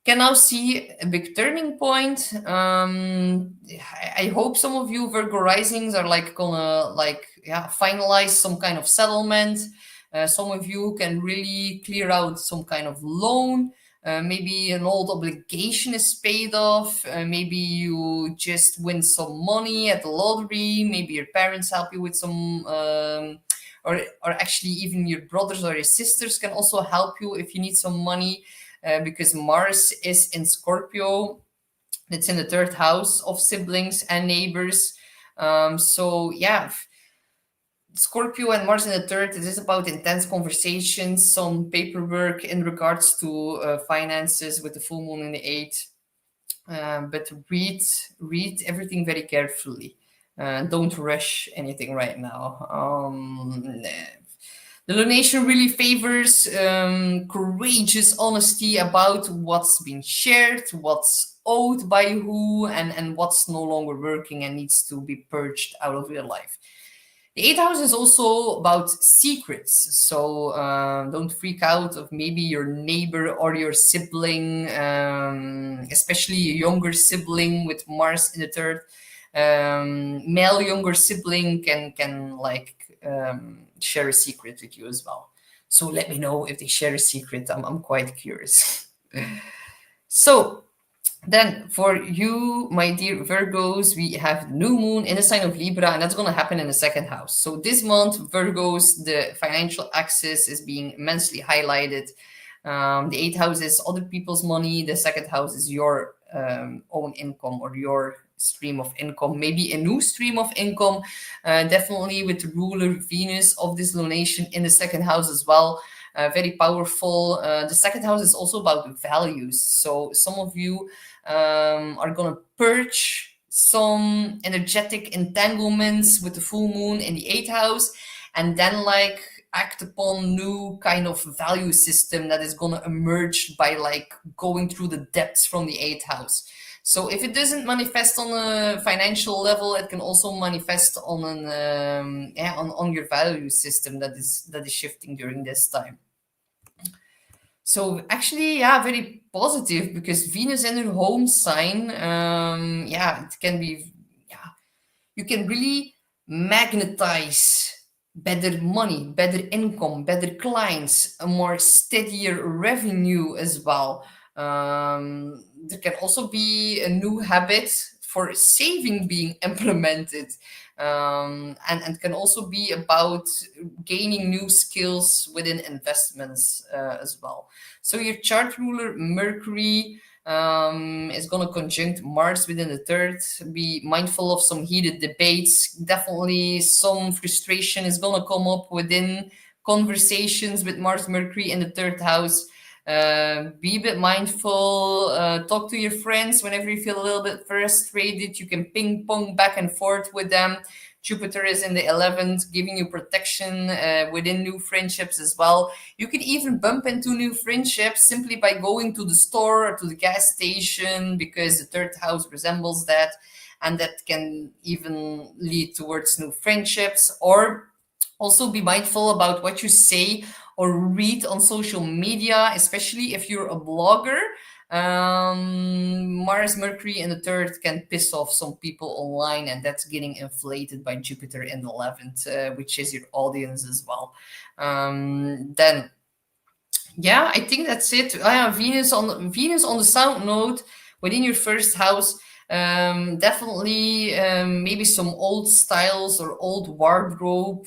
Can now see a big turning point. I hope some of you Virgo risings are like gonna like, yeah, finalize some kind of settlement. Some of you can really clear out some kind of loan. Maybe an old obligation is paid off. Maybe you just win some money at the lottery. Maybe your parents help you with some, or actually even your brothers or your sisters can also help you if you need some money. Because Mars is in Scorpio. It's in the third house of siblings and neighbors. So yeah, Scorpio and Mars in the third, it is about intense conversations, some paperwork in regards to finances with the full moon in the eighth. But read everything very carefully. Don't rush anything right now. The lunation really favors courageous honesty about what's been shared, what's owed by who, and what's no longer working and needs to be purged out of your life. The eighth house is also about secrets, so don't freak out of maybe your neighbor or your sibling, especially a younger sibling with Mars in the third. Male younger sibling can like share a secret with you as well. So let me know if they share a secret. I'm quite curious. So then for you, my dear Virgos, we have the new moon in the sign of Libra, and that's going to happen in the second house. So this month, Virgos, the financial axis is being immensely highlighted. The eighth house is other people's money. The second house is your own income or your stream of income, maybe a new stream of income, definitely with the ruler Venus of this lunation in the second house as well. Very powerful. The second house is also about values. So some of you are going to purge some energetic entanglements with the full moon in the eighth house, and then like act upon new kind of value system that is going to emerge by like going through the depths from the eighth house. So if it doesn't manifest on a financial level, it can also manifest on an on your value system that is shifting during this time. So actually, yeah, very positive, because Venus in her home sign, yeah, it can be, yeah, you can really magnetize better money, better income, better clients, a more steadier revenue as well. There can also be a new habit for saving being implemented, and can also be about gaining new skills within investments as well. So your chart ruler Mercury is going to conjunct Mars within the third. Be mindful of some heated debates. Definitely some frustration is going to come up within conversations with Mars Mercury in the third house. Be a bit mindful. Talk to your friends whenever you feel a little bit frustrated. You can ping pong back and forth with them. Jupiter is in the 11th, giving you protection within new friendships as well. You can even bump into new friendships simply by going to the store or to the gas station, because the third house resembles that. And that can even lead towards new friendships. Or also be mindful about what you say or read on social media, especially if you're a blogger. Mars Mercury in the third can piss off some people online, and that's getting inflated by Jupiter in the 11th, which is your audience as well. Then yeah, I think that's it. Venus on the south node within your first house. Definitely, maybe some old styles or old wardrobe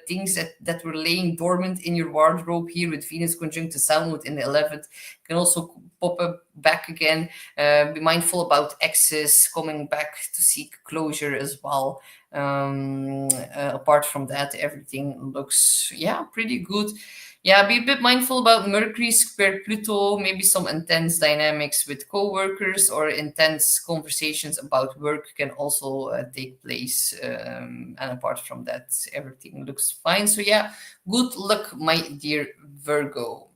things that were laying dormant in your wardrobe here with Venus conjunct the south node in the 11th can also pop up back again. Be mindful about exes coming back to seek closure as well. Apart from that, everything looks pretty good. Yeah, be a bit mindful about Mercury square Pluto, maybe some intense dynamics with co-workers or intense conversations about work can also take place. And apart from that, everything looks fine. So yeah, good luck, my dear Virgo.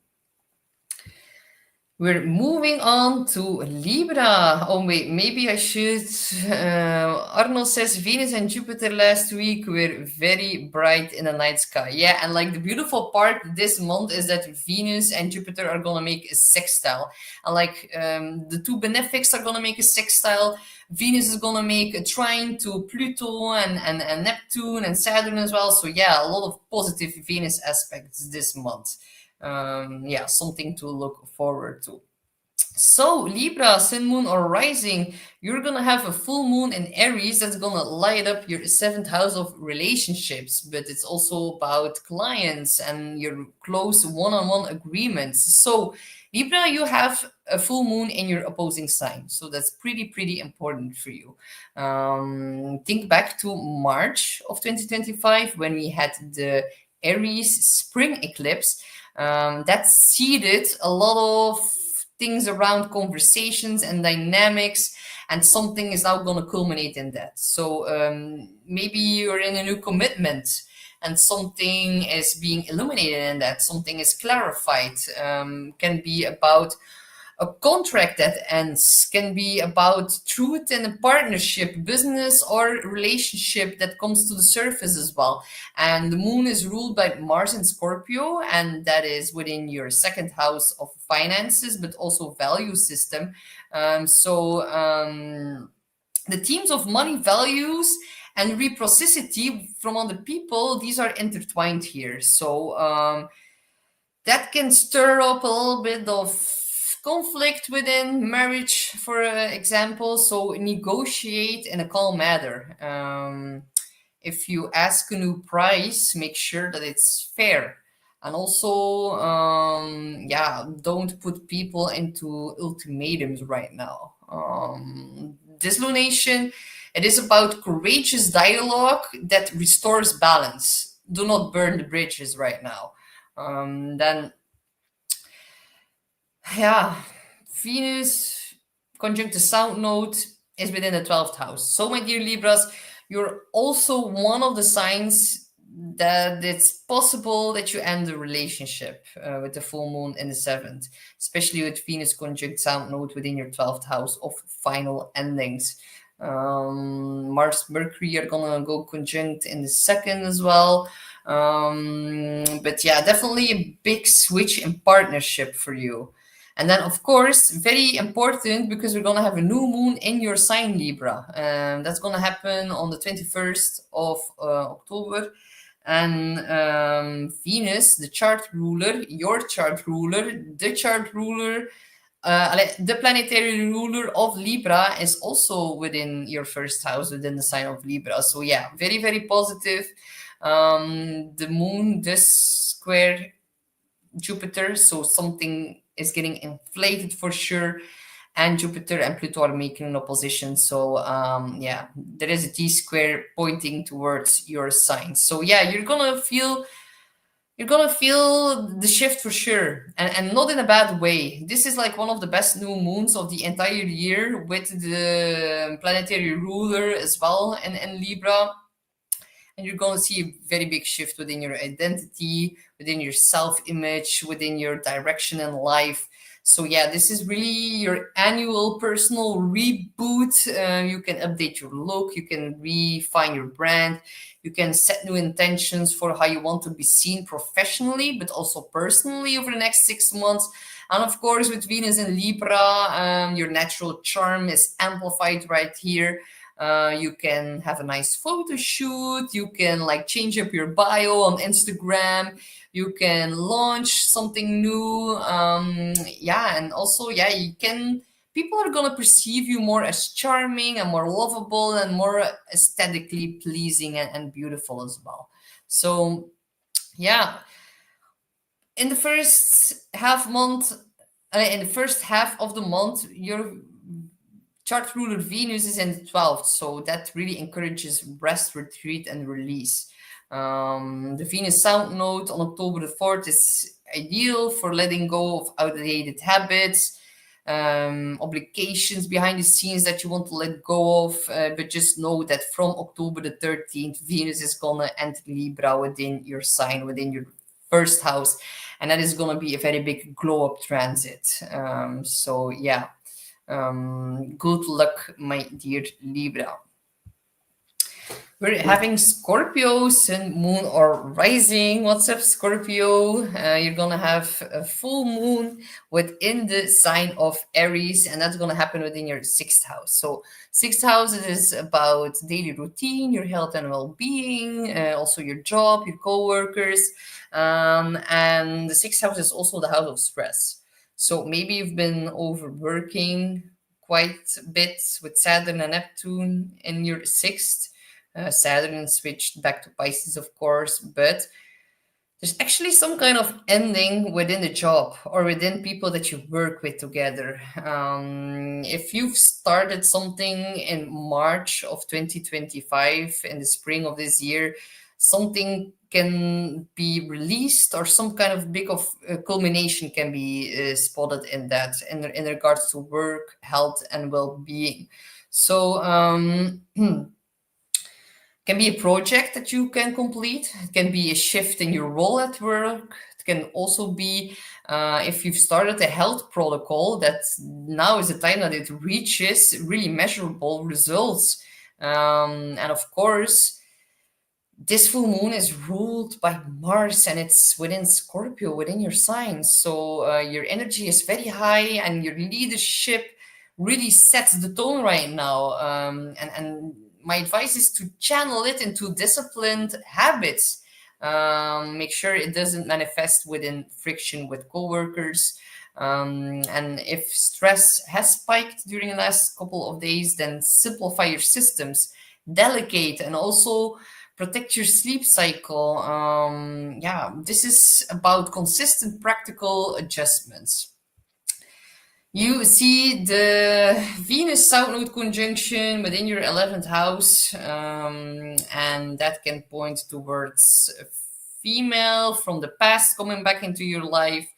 We're moving on to Libra. Oh, wait, maybe I should. Arnold says Venus and Jupiter last week were very bright in the night sky. Yeah, and like the beautiful part this month is that Venus and Jupiter are going to make a sextile. And like the two benefics are going to make a sextile. Venus is going to make a trine to Pluto and Neptune and Saturn as well. So yeah, a lot of positive Venus aspects this month. Yeah, something to look forward to. So Libra, sun, moon, or rising, you're gonna have a full moon in Aries that's gonna light up your seventh house of relationships, but it's also about clients and your close one-on-one agreements. So Libra, you have a full moon in your opposing sign, so that's pretty important for you. Think back to March of 2025 when we had the Aries spring eclipse. That seeded a lot of things around conversations and dynamics, and something is now going to culminate in that. So maybe you're in a new commitment and something is being illuminated in that, something is clarified. Can be about a contract that ends, can be about truth in a partnership, business, or relationship that comes to the surface as well. And the moon is ruled by Mars in Scorpio, and that is within your second house of finances, but also value system. The themes of money, values, and reciprocity from other people, these are intertwined here. So that can stir up a little bit of conflict within marriage, for example. So negotiate in a calm manner. If you ask a new price, make sure that it's fair. And also, don't put people into ultimatums right now. this lunation, it is about courageous dialogue that restores balance. Do not burn the bridges right now. Then, yeah, Venus conjunct the South Node is within the 12th house. So, my dear Libras, you're also one of the signs that it's possible that you end the relationship with the full moon in the 7th, especially with Venus conjunct South Node within your 12th house of final endings. Mars, Mercury are gonna go conjunct in the 2nd as well. But yeah, definitely a big switch in partnership for you. And then, of course, very important because we're going to have a new moon in your sign, Libra. That's going to happen on the 21st of October. And Venus, the chart ruler, your chart ruler, the chart ruler, the planetary ruler of Libra is also within your first house, within the sign of Libra. So, yeah, very, very positive. The moon does square Jupiter, so something is getting inflated for sure, and Jupiter and Pluto are making an opposition. So yeah, there is a T square pointing towards your sign. So yeah, you're gonna feel the shift for sure, and not in a bad way. This is like one of the best new moons of the entire year with the planetary ruler as well in Libra. And you're going to see a very big shift within your identity, within your self-image, within your direction in life. So yeah, this is really your annual personal reboot. You can update your look, you can refine your brand, you can set new intentions for how you want to be seen professionally, but also personally over the next 6 months. And of course, with Venus in Libra, your natural charm is amplified right here. You can have a nice photo shoot. You can like change up your bio on Instagram. You can launch something new. Yeah, and also, yeah, you can. People are gonna perceive you more as charming and more lovable and more aesthetically pleasing and beautiful as well. So, yeah, in the first in the first half of the month, your chart ruler Venus is in the 12th, so that really encourages rest, retreat, and release. The Venus South Node on October the 4th is ideal for letting go of outdated habits, obligations behind the scenes that you want to let go of. But just know that from October the 13th, Venus is gonna enter Libra within your sign, within your first house, and that is gonna be a very big glow up transit. So yeah. Good luck, my dear Libra. We're having Scorpio, Sun, Moon, or Rising. What's up, Scorpio? You're gonna have a full moon within the sign of Aries, and that's gonna happen within your 6th house. So, 6th house is about daily routine, your health and well-being, also your job, your co-workers, and the 6th house is also the house of stress. So maybe you've been overworking quite a bit with Saturn and Neptune in your 6th. Saturn switched back to Pisces, of course, but there's actually some kind of ending within the job or within people that you work with together. If you've started something in March of 2025, in the spring of this year, something can be released or some kind of big of culmination can be spotted in that in regards to work, health, and well-being. So can be a project that you can complete. It can be a shift in your role at work. It can also be if you've started a health protocol, that now is the time that it reaches really measurable results. And of course, this full moon is ruled by Mars and it's within Scorpio, within your sign. So your energy is very high and your leadership really sets the tone right now. And my advice is to channel it into disciplined habits. Make sure it doesn't manifest within friction with coworkers. And if stress has spiked during the last couple of days, then simplify your systems, delegate, and also protect your sleep cycle. Yeah, this is about consistent practical adjustments. You see the Venus South Node conjunction within your 11th house, and that can point towards a female from the past coming back into your life,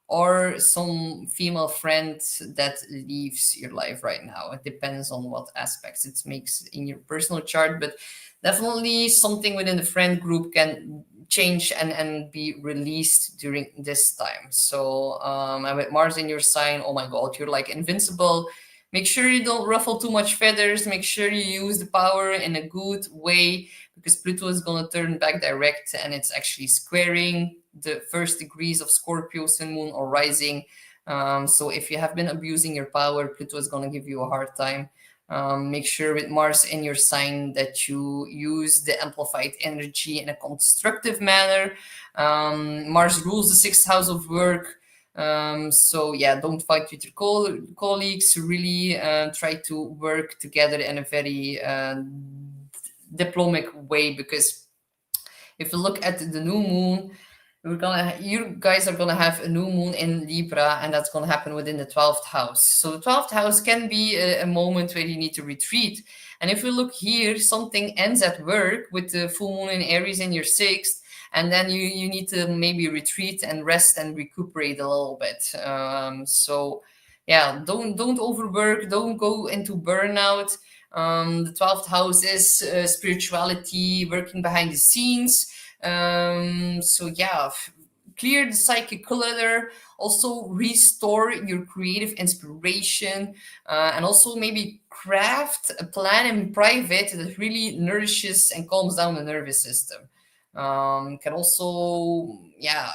or some female friend that leaves your life right now. It depends on what aspects it makes in your personal chart, but definitely something within the friend group can change and be released during this time. So and with Mars in your sign, oh my god, you're like invincible. Make sure you don't ruffle too much feathers. Make sure you use the power in a good way, because Pluto is going to turn back direct, and it's actually squaring the first degrees of Scorpio, Sun, Moon, or Rising. So if you have been abusing your power, Pluto is going to give you a hard time. Make sure with Mars in your sign that you use the amplified energy in a constructive manner. Mars rules the sixth house of work. So yeah, don't fight with your colleagues. Really try to work together in a very diplomatic way, because if you look at the new moon, you guys are gonna have a new moon in Libra, and that's gonna happen within the 12th house. So the 12th house can be a moment where you need to retreat. And if we look here, something ends at work with the full moon in Aries in your sixth, and then you need to maybe retreat and rest and recuperate a little bit. So yeah, don't overwork, don't go into burnout. The 12th house is spirituality, working behind the scenes. So yeah, clear the psychic clutter, also restore your creative inspiration, and also maybe craft a plan in private that really nourishes and calms down the nervous system. Can also, yeah,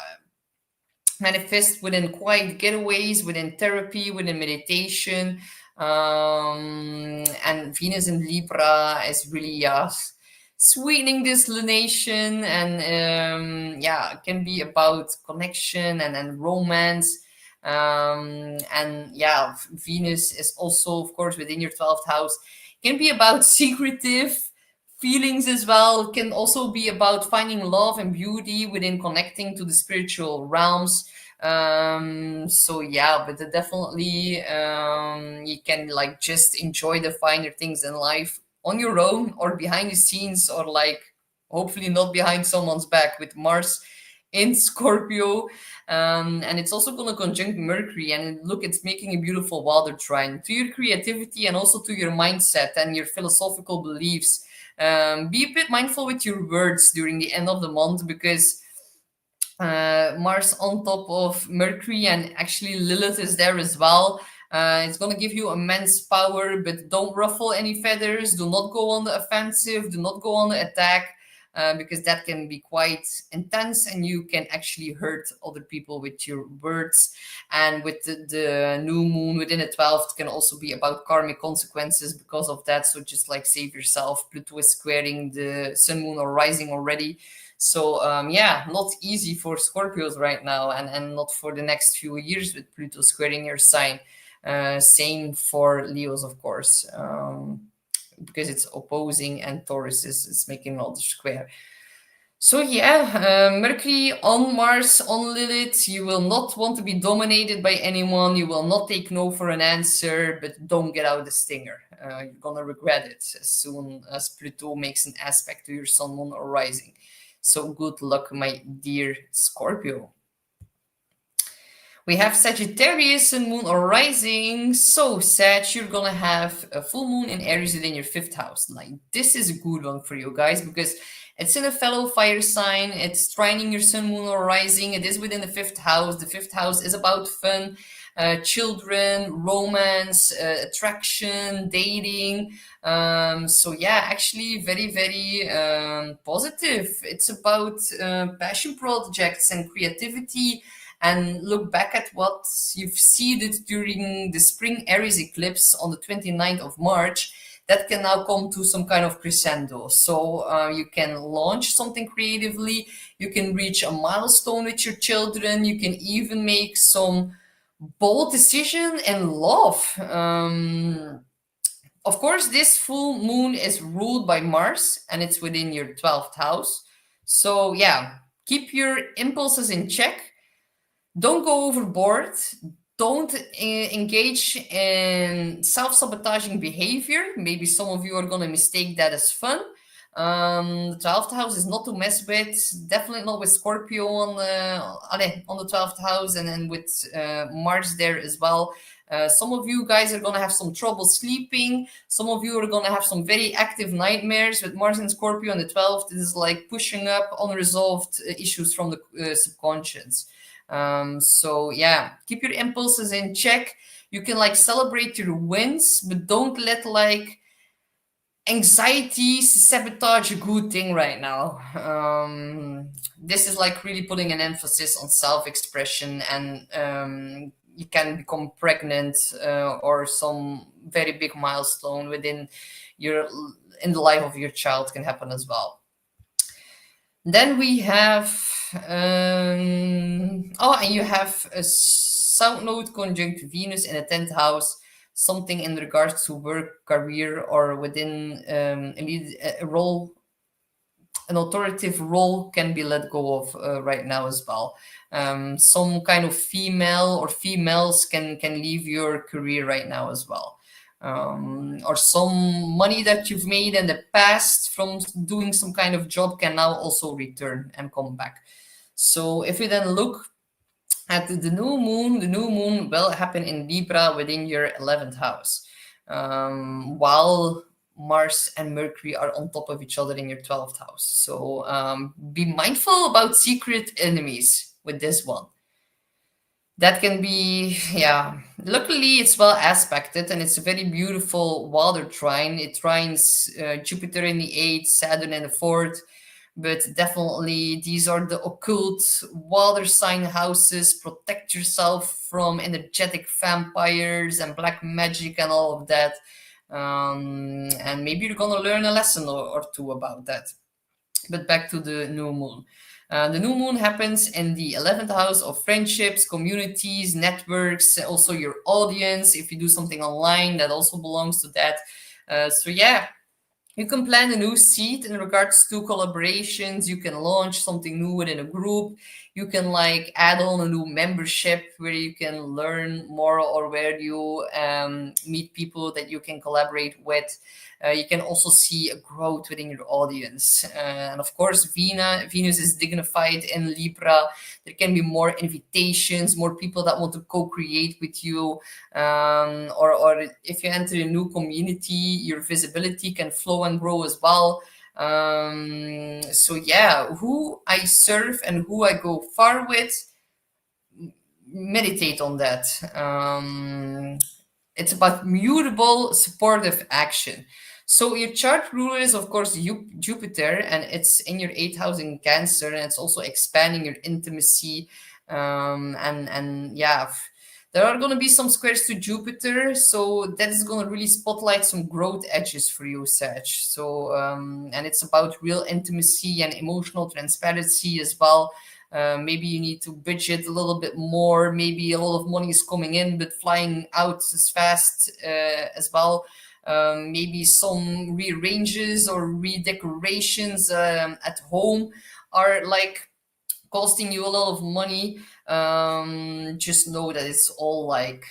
manifest within quiet getaways, within therapy, within meditation. And Venus in Libra is really sweetening this lunation, and yeah, it can be about connection and romance. And yeah, Venus is also, of course, within your 12th house, can be about secretive feelings as well. It can also be about finding love and beauty within connecting to the spiritual realms. So yeah, but definitely you can like just enjoy the finer things in life on your own, or behind the scenes, or like hopefully not behind someone's back, with Mars in Scorpio. And it's also going to conjunct Mercury, and look, it's making a beautiful water trine to your creativity and also to your mindset and your philosophical beliefs. Be a bit mindful with your words during the end of the month, because Mars on top of Mercury, and actually Lilith is there as well. It's going to give you immense power, but don't ruffle any feathers. Do not go on the offensive. Do not go on the attack, because that can be quite intense, and you can actually hurt other people with your words. And with the new moon within the 12th, can also be about karmic consequences because of that. So just like save yourself. Pluto is squaring the sun, moon, or rising already. So yeah, not easy for Scorpios right now, and not for the next few years with Pluto squaring your sign. Same for Leos, of course, because it's opposing, and Taurus is making another square. So yeah, Mercury on Mars on Lilith. You will not want to be dominated by anyone. You will not take no for an answer, but don't get out the stinger. You're gonna regret it as soon as Pluto makes an aspect to your Sun, Moon, or Rising. So good luck, my dear Scorpio. We have Sagittarius and Moon or Rising. So, Sag, you're gonna have a full moon in Aries within your fifth house. Like, this is a good one for you guys, because it's in a fellow fire sign. It's trining your Sun, Moon, or Rising. It is within the fifth house. The fifth house is about fun, children, romance, attraction, dating. So yeah, actually very, very positive. It's about passion projects and creativity, and look back at what you've seeded during the spring Aries eclipse on the 29th of March. That can now come to some kind of crescendo. So you can launch something creatively, you can reach a milestone with your children, you can even make some bold decision in love. Of course, this full moon is ruled by Mars, and it's within your 12th house. So yeah, keep your impulses in check. Don't go overboard. don't engage in self-sabotaging behavior. Maybe some of you are going to mistake that as fun. The 12th house is not to mess with, definitely not with Scorpio on the 12th house, and then with Mars there as well. Some of you guys are going to have some trouble sleeping. Some of you are going to have some very active nightmares with Mars and Scorpio on the 12th. It is like pushing up unresolved issues from the subconscious. So yeah, keep your impulses in check. You can like celebrate your wins, but don't let like anxiety sabotage a good thing right now. This is like really putting an emphasis on self-expression, and you can become pregnant or some very big milestone within in the life of your child can happen as well. Then we have and you have a South Node conjunct Venus in a 10th house, something in regards to work, career, or within a role, an authoritative role can be let go of right now as well. Some kind of female or females can leave your career right now as well. Or some money that you've made in the past from doing some kind of job can now also return and come back. So if we then look at the new moon will happen in Libra within your 11th house, while Mars and Mercury are on top of each other in your 12th house. So be mindful about secret enemies with this one. That can be, yeah, luckily it's well aspected, and it's a very beautiful water trine. It trines Jupiter in the 8th, Saturn in the 4th, but definitely these are the occult water sign houses. Protect yourself from energetic vampires and black magic and all of that. And maybe you're gonna learn a lesson or two about that. But back to the new moon. The new moon happens in the 11th house of friendships, communities, networks, also your audience. If you do something online, that also belongs to that. So yeah, you can plant a new seed in regards to collaborations. You can launch something new within a group. You can like add on a new membership where you can learn more, or where you meet people that you can collaborate with. You can also see a growth within your audience. And of course, Venus is dignified in Libra. There can be more invitations, more people that want to co-create with you. Or if you enter a new community, your visibility can flow and grow as well. So yeah, who I serve and who I go far with, meditate on that. It's about mutable supportive action. So your chart ruler is of course Jupiter, and it's in your 8th house in Cancer, and it's also expanding your intimacy. And yeah, there are going to be some squares to Jupiter, so that is going to really spotlight some growth edges for you, Sag. So and it's about real intimacy and emotional transparency as well. Maybe you need to budget a little bit more. Maybe a lot of money is coming in, but flying out as fast as well. Maybe some rearranges or redecorations at home are like costing you a lot of money. Just know that it's all like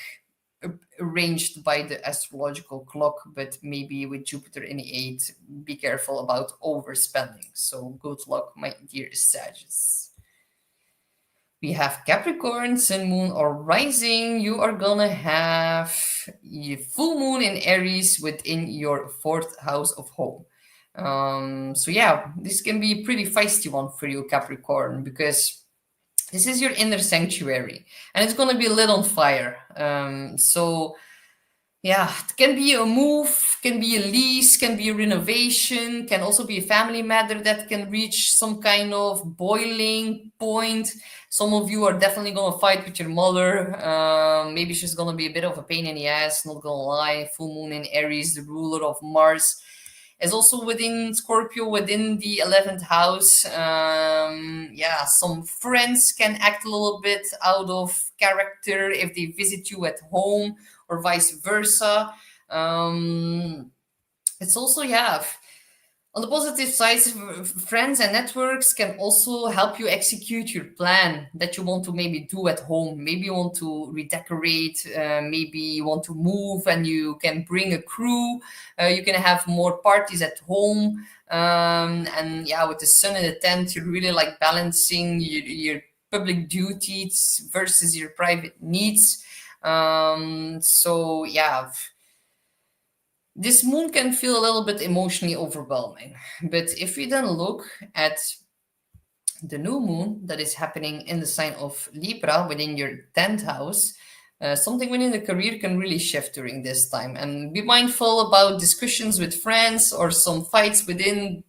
arranged by the astrological clock, but maybe with Jupiter in the 8th, be careful about overspending. So good luck, my dear Sagittarius. We have Capricorn, Sun, Moon, or Rising. You are gonna have your full moon in Aries within your 4th house of home. So yeah, this can be a pretty feisty one for you, Capricorn, because this is your inner sanctuary, and it's gonna be lit on fire. So yeah, it can be a move, can be a lease, can be a renovation, can also be a family matter that can reach some kind of boiling point. Some of you are definitely going to fight with your mother. Maybe she's going to be a bit of a pain in the ass, not going to lie. Full moon in Aries, the ruler of Mars, is also within Scorpio, within the 11th house. Yeah, some friends can act a little bit out of character if they visit you at home, or vice versa. It's also, yeah, On the positive side, friends and networks can also help you execute your plan that you want to maybe do at home. Maybe you want to redecorate, maybe you want to move and you can bring a crew. You can have more parties at home. And yeah, with the sun in the tent, you're really like balancing your public duties versus your private needs. So yeah, this moon can feel a little bit emotionally overwhelming. But if we then look at the new moon that is happening in the sign of Libra within your 10th house, something within the career can really shift during this time. And be mindful about discussions with friends or some fights within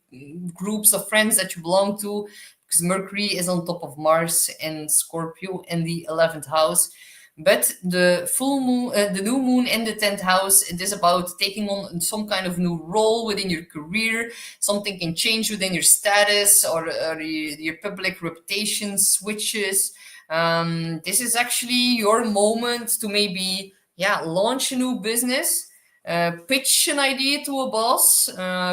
groups of friends that you belong to, because Mercury is on top of Mars in Scorpio in the 11th house. But the full moon, the new moon in the 10th house, it is about taking on some kind of new role within your career. Something can change within your status or your public reputation switches. This is actually your moment to maybe, yeah, launch a new business, pitch an idea to a boss,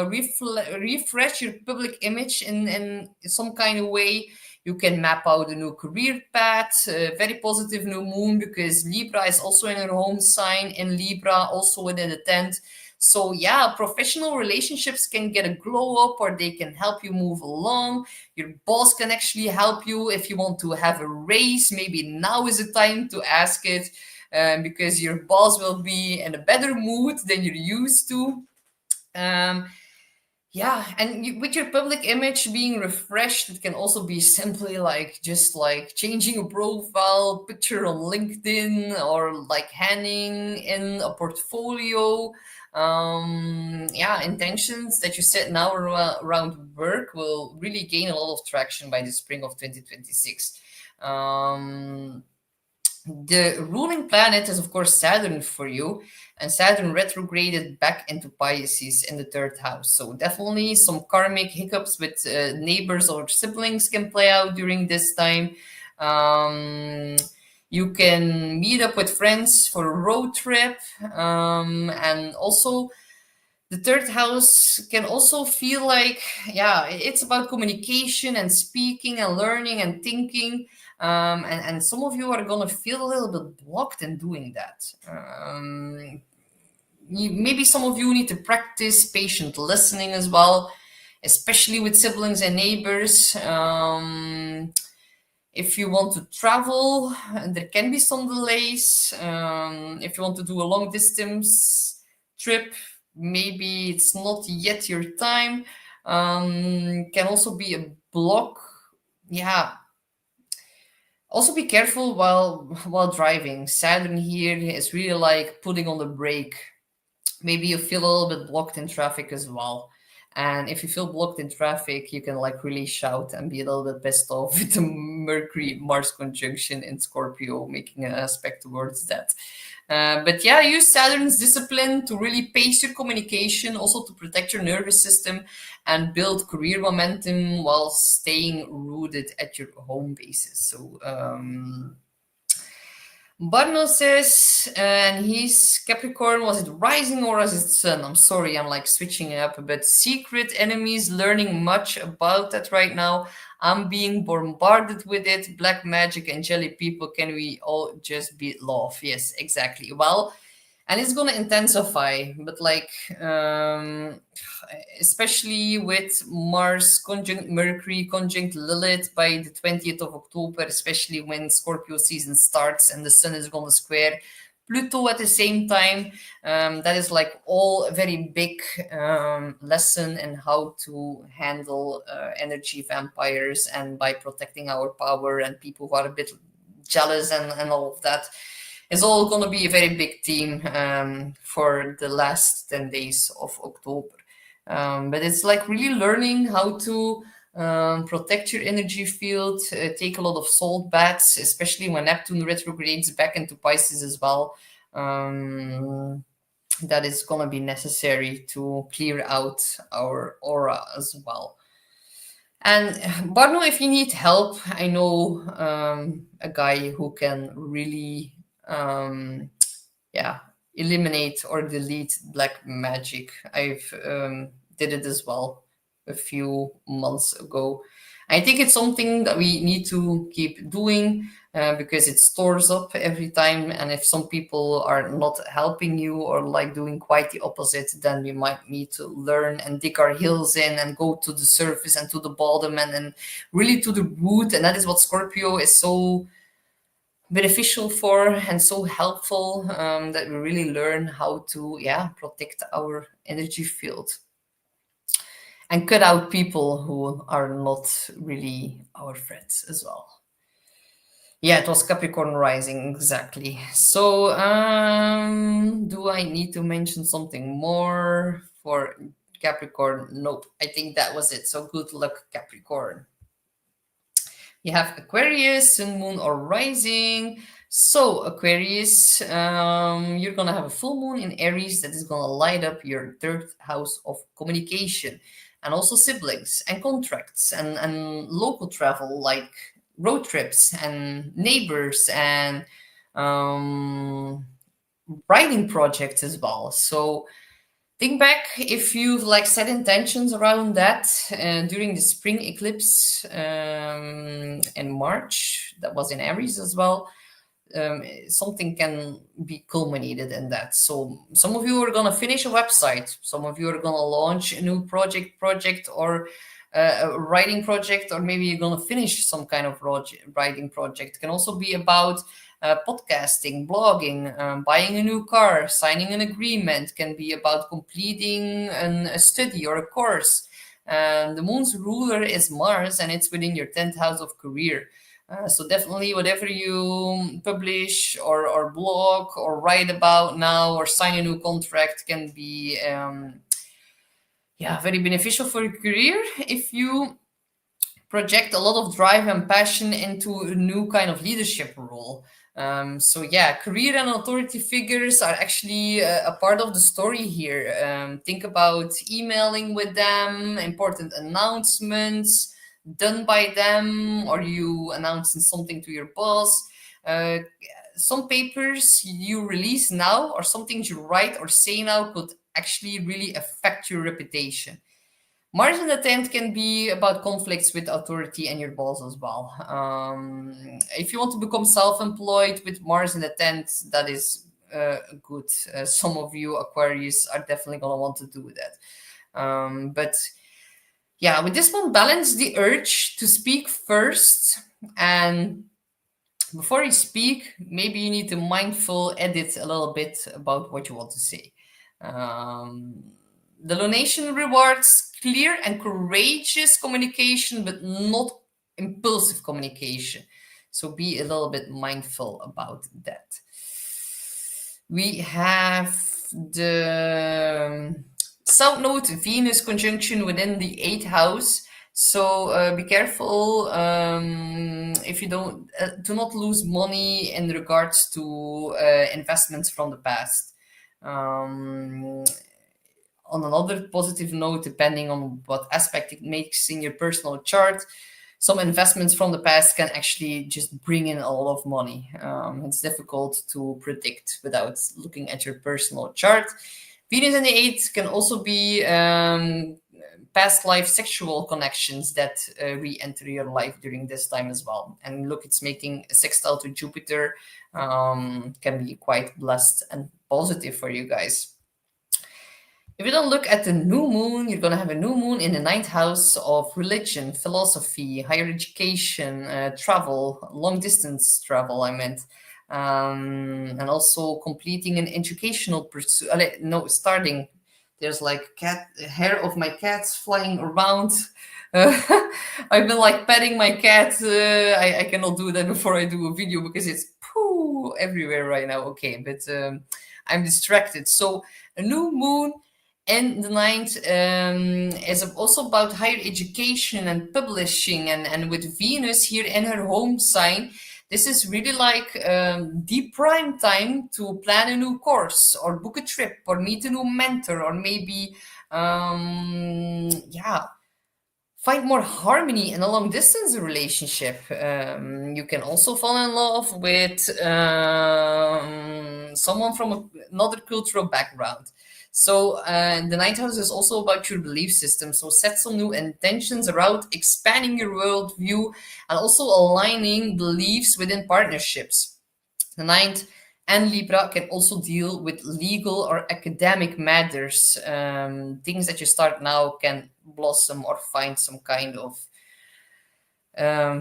refresh your public image in some kind of way. You can map out a new career path, very positive new moon because Libra is also in her home sign in Libra, also within the 10th. So yeah, professional relationships can get a glow up or they can help you move along. Your boss can actually help you if you want to have a raise. Maybe now is the time to ask it, because your boss will be in a better mood than you're used to. Um, yeah, and with your public image being refreshed, it can also be simply like just like changing a profile picture on LinkedIn or like handing in a portfolio. Yeah, intentions that you set now around work will really gain a lot of traction by the spring of 2026. The ruling planet is, of course, Saturn for you, and Saturn retrograded back into Pisces in the 3rd house. So, definitely some karmic hiccups with neighbors or siblings can play out during this time. Um, you can meet up with friends for a road trip, and also the 3rd house can also feel like, yeah, it's about communication and speaking and learning and thinking. And some of you are going to feel a little bit blocked in doing that. Maybe some of you need to practice patient listening as well, especially with siblings and neighbors. If you want to travel, there can be some delays. If you want to do a long distance trip, maybe it's not yet your time. Can also be a block. Yeah. Also be careful while driving. Saturn here is really like putting on the brake. Maybe you feel a little bit blocked in traffic as well. And if you feel blocked in traffic, you can like really shout and be a little bit pissed off with the Mercury Mars conjunction in Scorpio, making an aspect towards that. But yeah, use Saturn's discipline to really pace your communication, also to protect your nervous system and build career momentum while staying rooted at your home bases. So, Barno says, and he's Capricorn, was it rising or was it sun? I'm sorry, I'm like switching it up, but secret enemies, learning much about that right now. I'm being bombarded with it. Black magic and jelly people, can we all just be love? Yes, exactly. Well, and it's gonna intensify, but like especially with Mars conjunct Mercury conjunct Lilith by the 20th of October, especially when Scorpio season starts and the sun is gonna square Pluto at the same time. That is like all a very big lesson in how to handle energy vampires and by protecting our power and people who are a bit jealous and all of that. It's all going to be a very big theme for the last 10 days of October. But it's like really learning how to protect your energy field, take a lot of salt baths, especially when Neptune retrogrades back into Pisces as well. That is going to be necessary to clear out our aura as well. And Barno, if you need help, I know a guy who can really, yeah, eliminate or delete black magic. I've did it as well a few months ago. I think it's something that we need to keep doing because it stores up every time. And if some people are not helping you or like doing quite the opposite, then we might need to learn and dig our heels in and go to the surface and to the bottom and really to the root. And that is what Scorpio is so beneficial for and so helpful, that we really learn how to, yeah, protect our energy field and cut out people who are not really our friends as well. Yeah, it was Capricorn rising, exactly. So, do I need to mention something more for Capricorn? Nope, I think that was it. So, good luck, Capricorn. You have Aquarius, Sun, Moon, or Rising. So, Aquarius, you're gonna have a full moon in Aries that is gonna light up your third house of communication and also siblings and contracts and local travel like road trips and neighbors and writing projects as well. So, think back if you've like set intentions around that during the spring eclipse in March, that was in Aries as well. Something can be culminated in that. So some of you are gonna finish a website, some of you are gonna launch a new project or a writing project, or maybe you're gonna finish some kind of writing project. It can also be about podcasting, blogging, buying a new car, signing an agreement. Can be about completing a study or a course. The moon's ruler is Mars, and it's within your 10th house of career. So definitely whatever you publish or blog or write about now or sign a new contract can be very beneficial for your career if you project a lot of drive and passion into a new kind of leadership role. So yeah, career and authority figures are actually a part of the story here. Think about emailing with them, important announcements done by them, or you announcing something to your boss. Some papers you release now or some things you write or say now could actually really affect your reputation. Mars in the 10th can be about conflicts with authority and your boss as well. If you want to become self-employed with Mars in the 10th, that is good. Some of you Aquarius are definitely going to want to do that. But yeah, with this one, balance the urge to speak first, and before you speak, maybe you need to mindful edit a little bit about what you want to say. The lunation rewards clear and courageous communication, but not impulsive communication. So be a little bit mindful about that. We have the South Node Venus conjunction within the 8th house. So be careful if you do not lose money in regards to investments from the past. On another positive note, depending on what aspect it makes in your personal chart, some investments from the past can actually just bring in a lot of money. It's difficult to predict without looking at your personal chart. Venus in the 8th can also be past life sexual connections that re-enter your life during this time as well. And look, it's making a sextile to Jupiter, can be quite blessed and positive for you guys. If you don't look at the new moon, you're going to have a new moon in the 9th house of religion, philosophy, higher education, travel, long distance travel, I meant. And also completing an educational pursuit. Starting. There's like hair of my cats flying around. I've been like petting my cat. I cannot do that before I do a video because it's poo everywhere right now. Okay, but I'm distracted. So a new moon and the 9th is also about higher education and publishing, and with Venus here in her home sign, this is really like the prime time to plan a new course or book a trip or meet a new mentor or maybe find more harmony in a long distance relationship. You can also fall in love with someone from another cultural background. So the ninth house is also about your belief system. So set some new intentions around expanding your worldview and also aligning beliefs within partnerships. The ninth and Libra can also deal with legal or academic matters. Things that you start now can blossom or find some kind of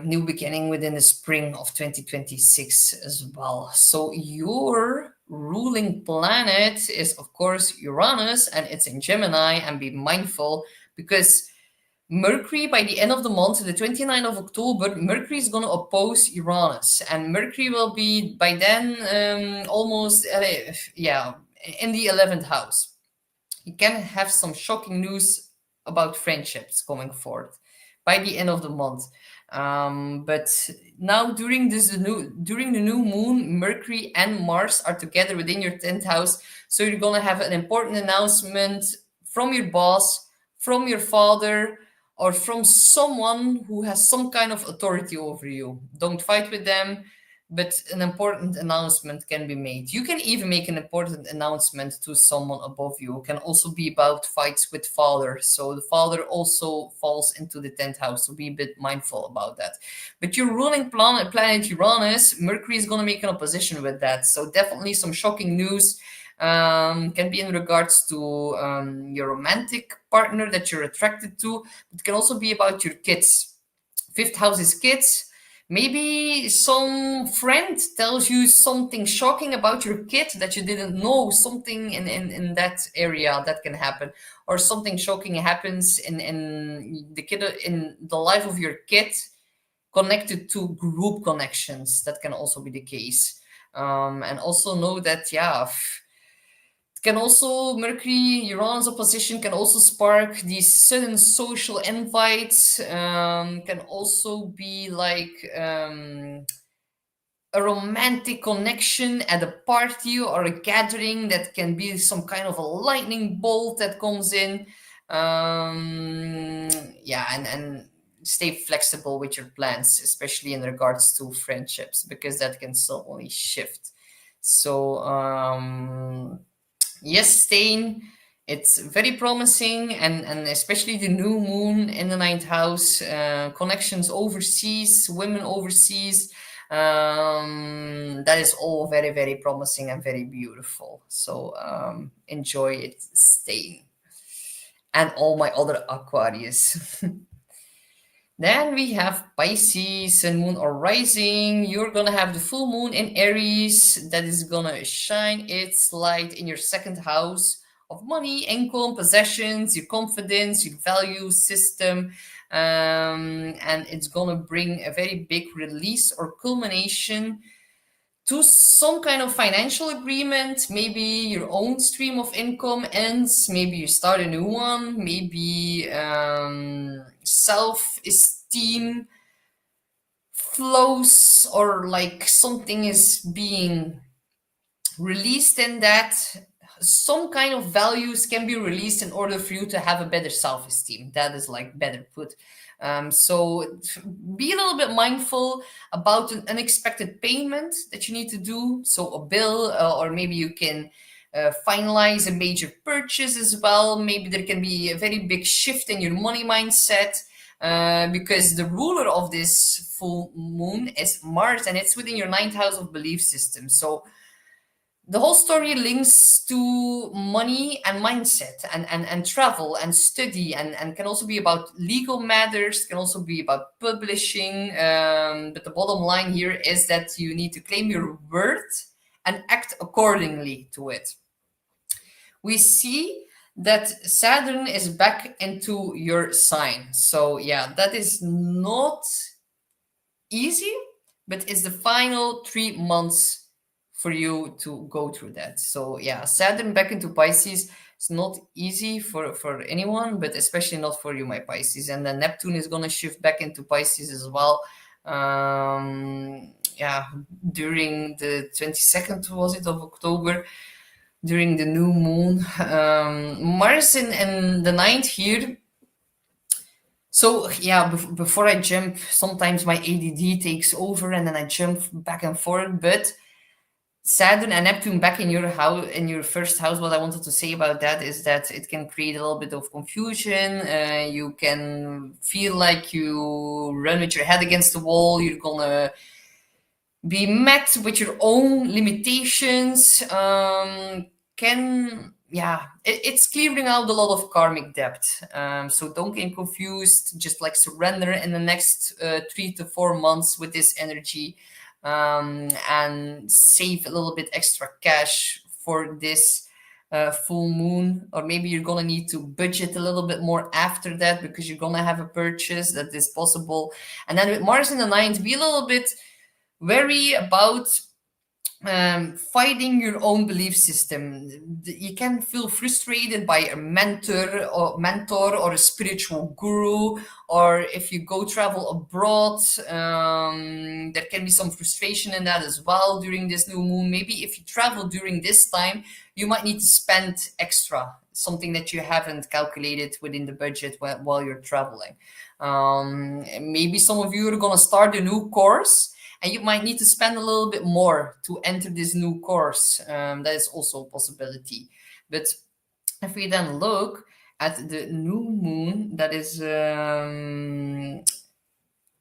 new beginning within the spring of 2026 as well. So your ruling planet is, of course, Uranus, and it's in Gemini. And be mindful because Mercury, by the end of the month, the 29th of October, Mercury is going to oppose Uranus. And Mercury will be, by then, almost, yeah, in the 11th house. You can have some shocking news about friendships coming forth by the end of the month. But now during the new moon, Mercury and Mars are together within your 10th house. So you're going to have an important announcement from your boss, from your father, or from someone who has some kind of authority over you. Don't fight with them, but an important announcement can be made. You can even make an important announcement to someone above you. It can also be about fights with father. So the father also falls into the 10th house, so be a bit mindful about that. But your ruling planet Uranus, Mercury is going to make an opposition with that. So definitely some shocking news. Can be in regards to your romantic partner that you're attracted to. It can also be about your kids. Fifth house is kids. Maybe some friend tells you something shocking about your kid that you didn't know, something in that area that can happen, or something shocking happens in the life of your kid connected to group connections. That can also be the case. And also know that, yeah, can also Mercury Uranus opposition can also spark these sudden social invites. Can also be like a romantic connection at a party or a gathering that can be some kind of a lightning bolt that comes in. Yeah, and stay flexible with your plans, especially in regards to friendships, because that can suddenly shift. So yes, Stain, it's very promising, and especially the new moon in the ninth house, connections overseas, women overseas. That is all very, very promising and very beautiful. So enjoy it, Stain, and all my other Aquarius. Then we have Pisces, Sun, Moon, or Rising. You're gonna have the full moon in Aries that is gonna shine its light in your second house of money, income, possessions, your confidence, your value system. And it's gonna bring a very big release or culmination to some kind of financial agreement. Maybe your own stream of income ends, maybe you start a new one, maybe self-esteem flows, or like something is being released in that. Some kind of values can be released in order for you to have a better self-esteem. That is like better put. So be a little bit mindful about an unexpected payment that you need to do. So a bill, or maybe you can finalize a major purchase as well. Maybe there can be a very big shift in your money mindset. Because the ruler of this full moon is Mars, and it's within your ninth house of belief system. So the whole story links to money and mindset, and travel and study, and can also be about legal matters, can also be about publishing. But the bottom line here is that you need to claim your worth and act accordingly to it. We see that Saturn is back into your sign. So yeah, that is not easy, but it's the final 3 months for you to go through that. So yeah, Saturn back into Pisces is not easy for anyone, but especially not for you, my Pisces. And then Neptune is going to shift back into Pisces as well. Yeah, during the 22nd, was it, of October, during the new moon. Mars in the ninth here So yeah, before I jump, sometimes my ADD takes over and then I jump back and forth. But Saturn and Neptune back in your house, in your first house. What I wanted to say about that is that it can create a little bit of confusion. You can feel like you run with your head against the wall. You're gonna be met with your own limitations. Can Yeah, it's clearing out a lot of karmic debt. So don't get confused. Just like surrender in the next 3 to 4 months with this energy, and save a little bit extra cash for this full moon. Or maybe you're gonna need to budget a little bit more after that because you're gonna have a purchase that is possible. And then with Mars in the ninth, be a little bit wary about fighting your own belief system. You can feel frustrated by a mentor or a spiritual guru, or if you go travel abroad, there can be some frustration in that as well during this new moon. Maybe if you travel during this time, you might need to spend extra, something that you haven't calculated within the budget while you're traveling. Maybe some of you are going to start a new course and you might need to spend a little bit more to enter this new course. That is also a possibility. But if we then look at the new moon that is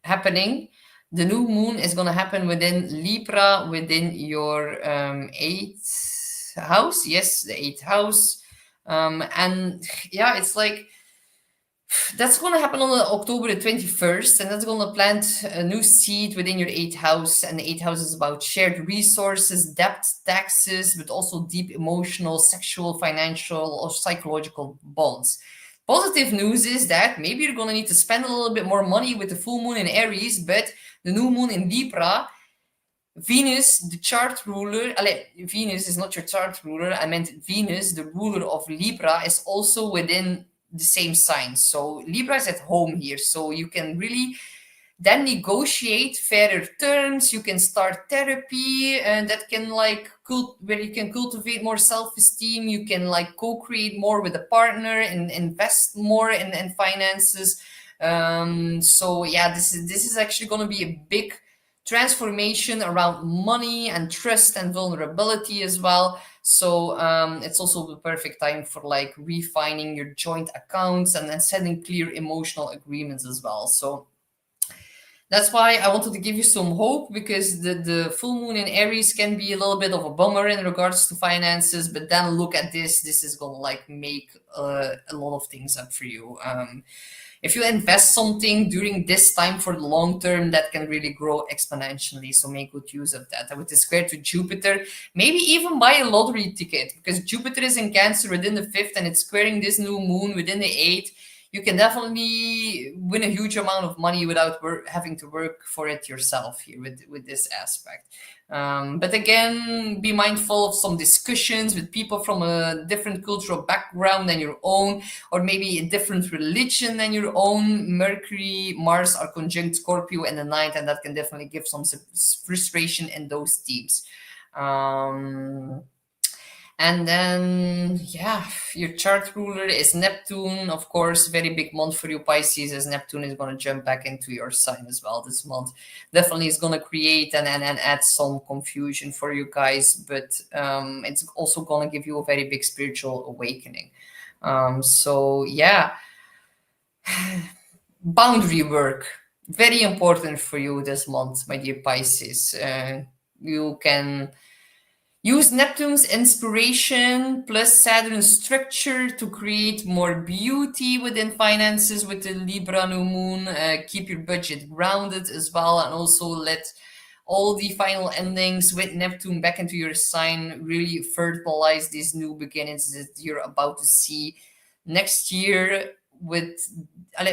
happening, the new moon is going to happen within Libra, within your eighth house. Yes, the eighth house. And yeah, it's like that's going to happen on October the 21st, and that's going to plant a new seed within your eighth house. And the eighth house is about shared resources, debt, taxes, but also deep emotional, sexual, financial, or psychological bonds. Positive news is that maybe you're going to need to spend a little bit more money with the full moon in Aries, but the new moon in Libra, Venus, the chart ruler, Venus is not your chart ruler, I meant Venus, the ruler of Libra, is also within the same sign. So Libra is at home here. So you can really then negotiate fairer terms. You can start therapy, and that can where you can cultivate more self-esteem. You can co-create more with a partner and invest more in finances. So yeah, this is actually going to be a big transformation around money and trust and vulnerability as well. So it's also the perfect time for refining your joint accounts and then setting clear emotional agreements as well. So that's why I wanted to give you some hope, because the full moon in Aries can be a little bit of a bummer in regards to finances, but then look at this. This is gonna make a lot of things up for you. If you invest something during this time for the long term, that can really grow exponentially. So make good use of that. With the square to Jupiter, maybe even buy a lottery ticket, because Jupiter is in Cancer within the fifth and it's squaring this new moon within the eighth. You can definitely win a huge amount of money without having to work for it yourself here with this aspect. But again, be mindful of some discussions with people from a different cultural background than your own, or maybe a different religion than your own. Mercury, Mars are conjunct Scorpio in the ninth, and that can definitely give some frustration in those teams. And then, yeah, your chart ruler is Neptune, of course, very big month for you, Pisces, as Neptune is going to jump back into your sign as well this month. Definitely is going to create and add some confusion for you guys, but it's also going to give you a very big spiritual awakening. So, yeah, boundary work, very important for you this month, my dear Pisces. You can use Neptune's inspiration plus Saturn's structure to create more beauty within finances with the Libra new moon. Keep your budget grounded as well, and also let all the final endings with Neptune back into your sign really fertilize these new beginnings that you're about to see next year, with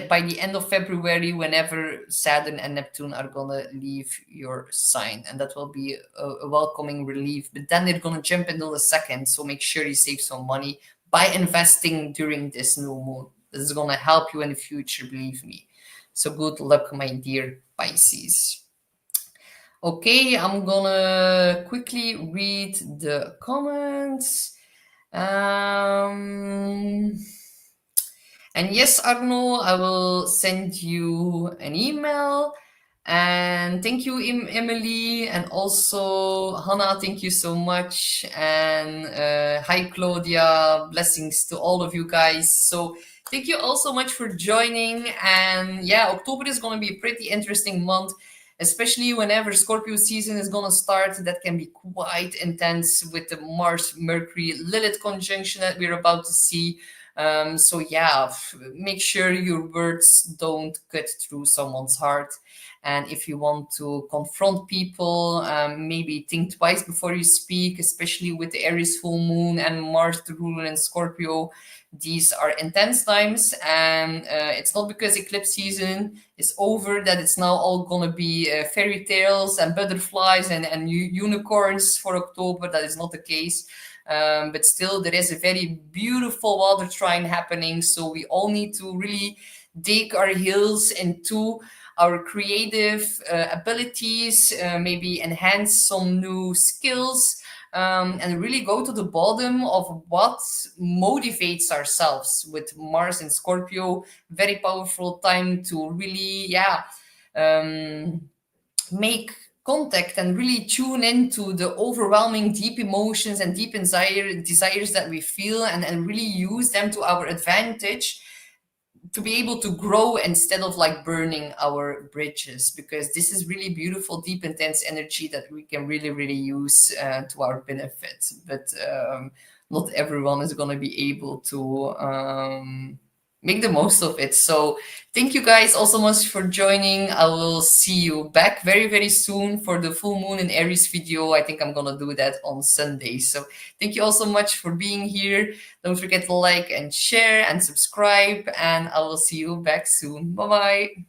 by the end of February, whenever Saturn and Neptune are gonna leave your sign, and that will be a welcoming relief. But then they're gonna jump into the second, so make sure you save some money by investing during this new moon. This is gonna help you in the future, believe me. So good luck, my dear Pisces. Okay, I'm gonna quickly read the comments. And yes, Arno, I will send you an email. And thank you, Emily, and also Hannah. Thank you so much. And hi, Claudia. Blessings to all of you guys. So thank you all so much for joining. And yeah, October is going to be a pretty interesting month, especially whenever Scorpio season is going to start. That can be quite intense with the Mars Mercury Lilith conjunction that we're about to see. So yeah, make sure your words don't cut through someone's heart. And if you want to confront people, maybe think twice before you speak, especially with the Aries full moon and Mars the ruler in Scorpio. These are intense times, and it's not because eclipse season is over that it's now all gonna be fairy tales and butterflies and unicorns for October. That is not the case. But still, there is a very beautiful water trine happening. So we all need to really dig our heels into our creative abilities, maybe enhance some new skills, and really go to the bottom of what motivates ourselves. With Mars and Scorpio, very powerful time to really, make contact and really tune into the overwhelming deep emotions and deep desires that we feel, and really use them to our advantage to be able to grow instead of like burning our bridges, because this is really beautiful, deep, intense energy that we can really, really use to our benefit. But not everyone is going to be able to make the most of it. So thank you guys all so much for joining. I will see you back very, very soon for the full moon in Aries video. I think I'm going to do that on Sunday. So thank you all so much for being here. Don't forget to like and share and subscribe, and I will see you back soon. Bye bye.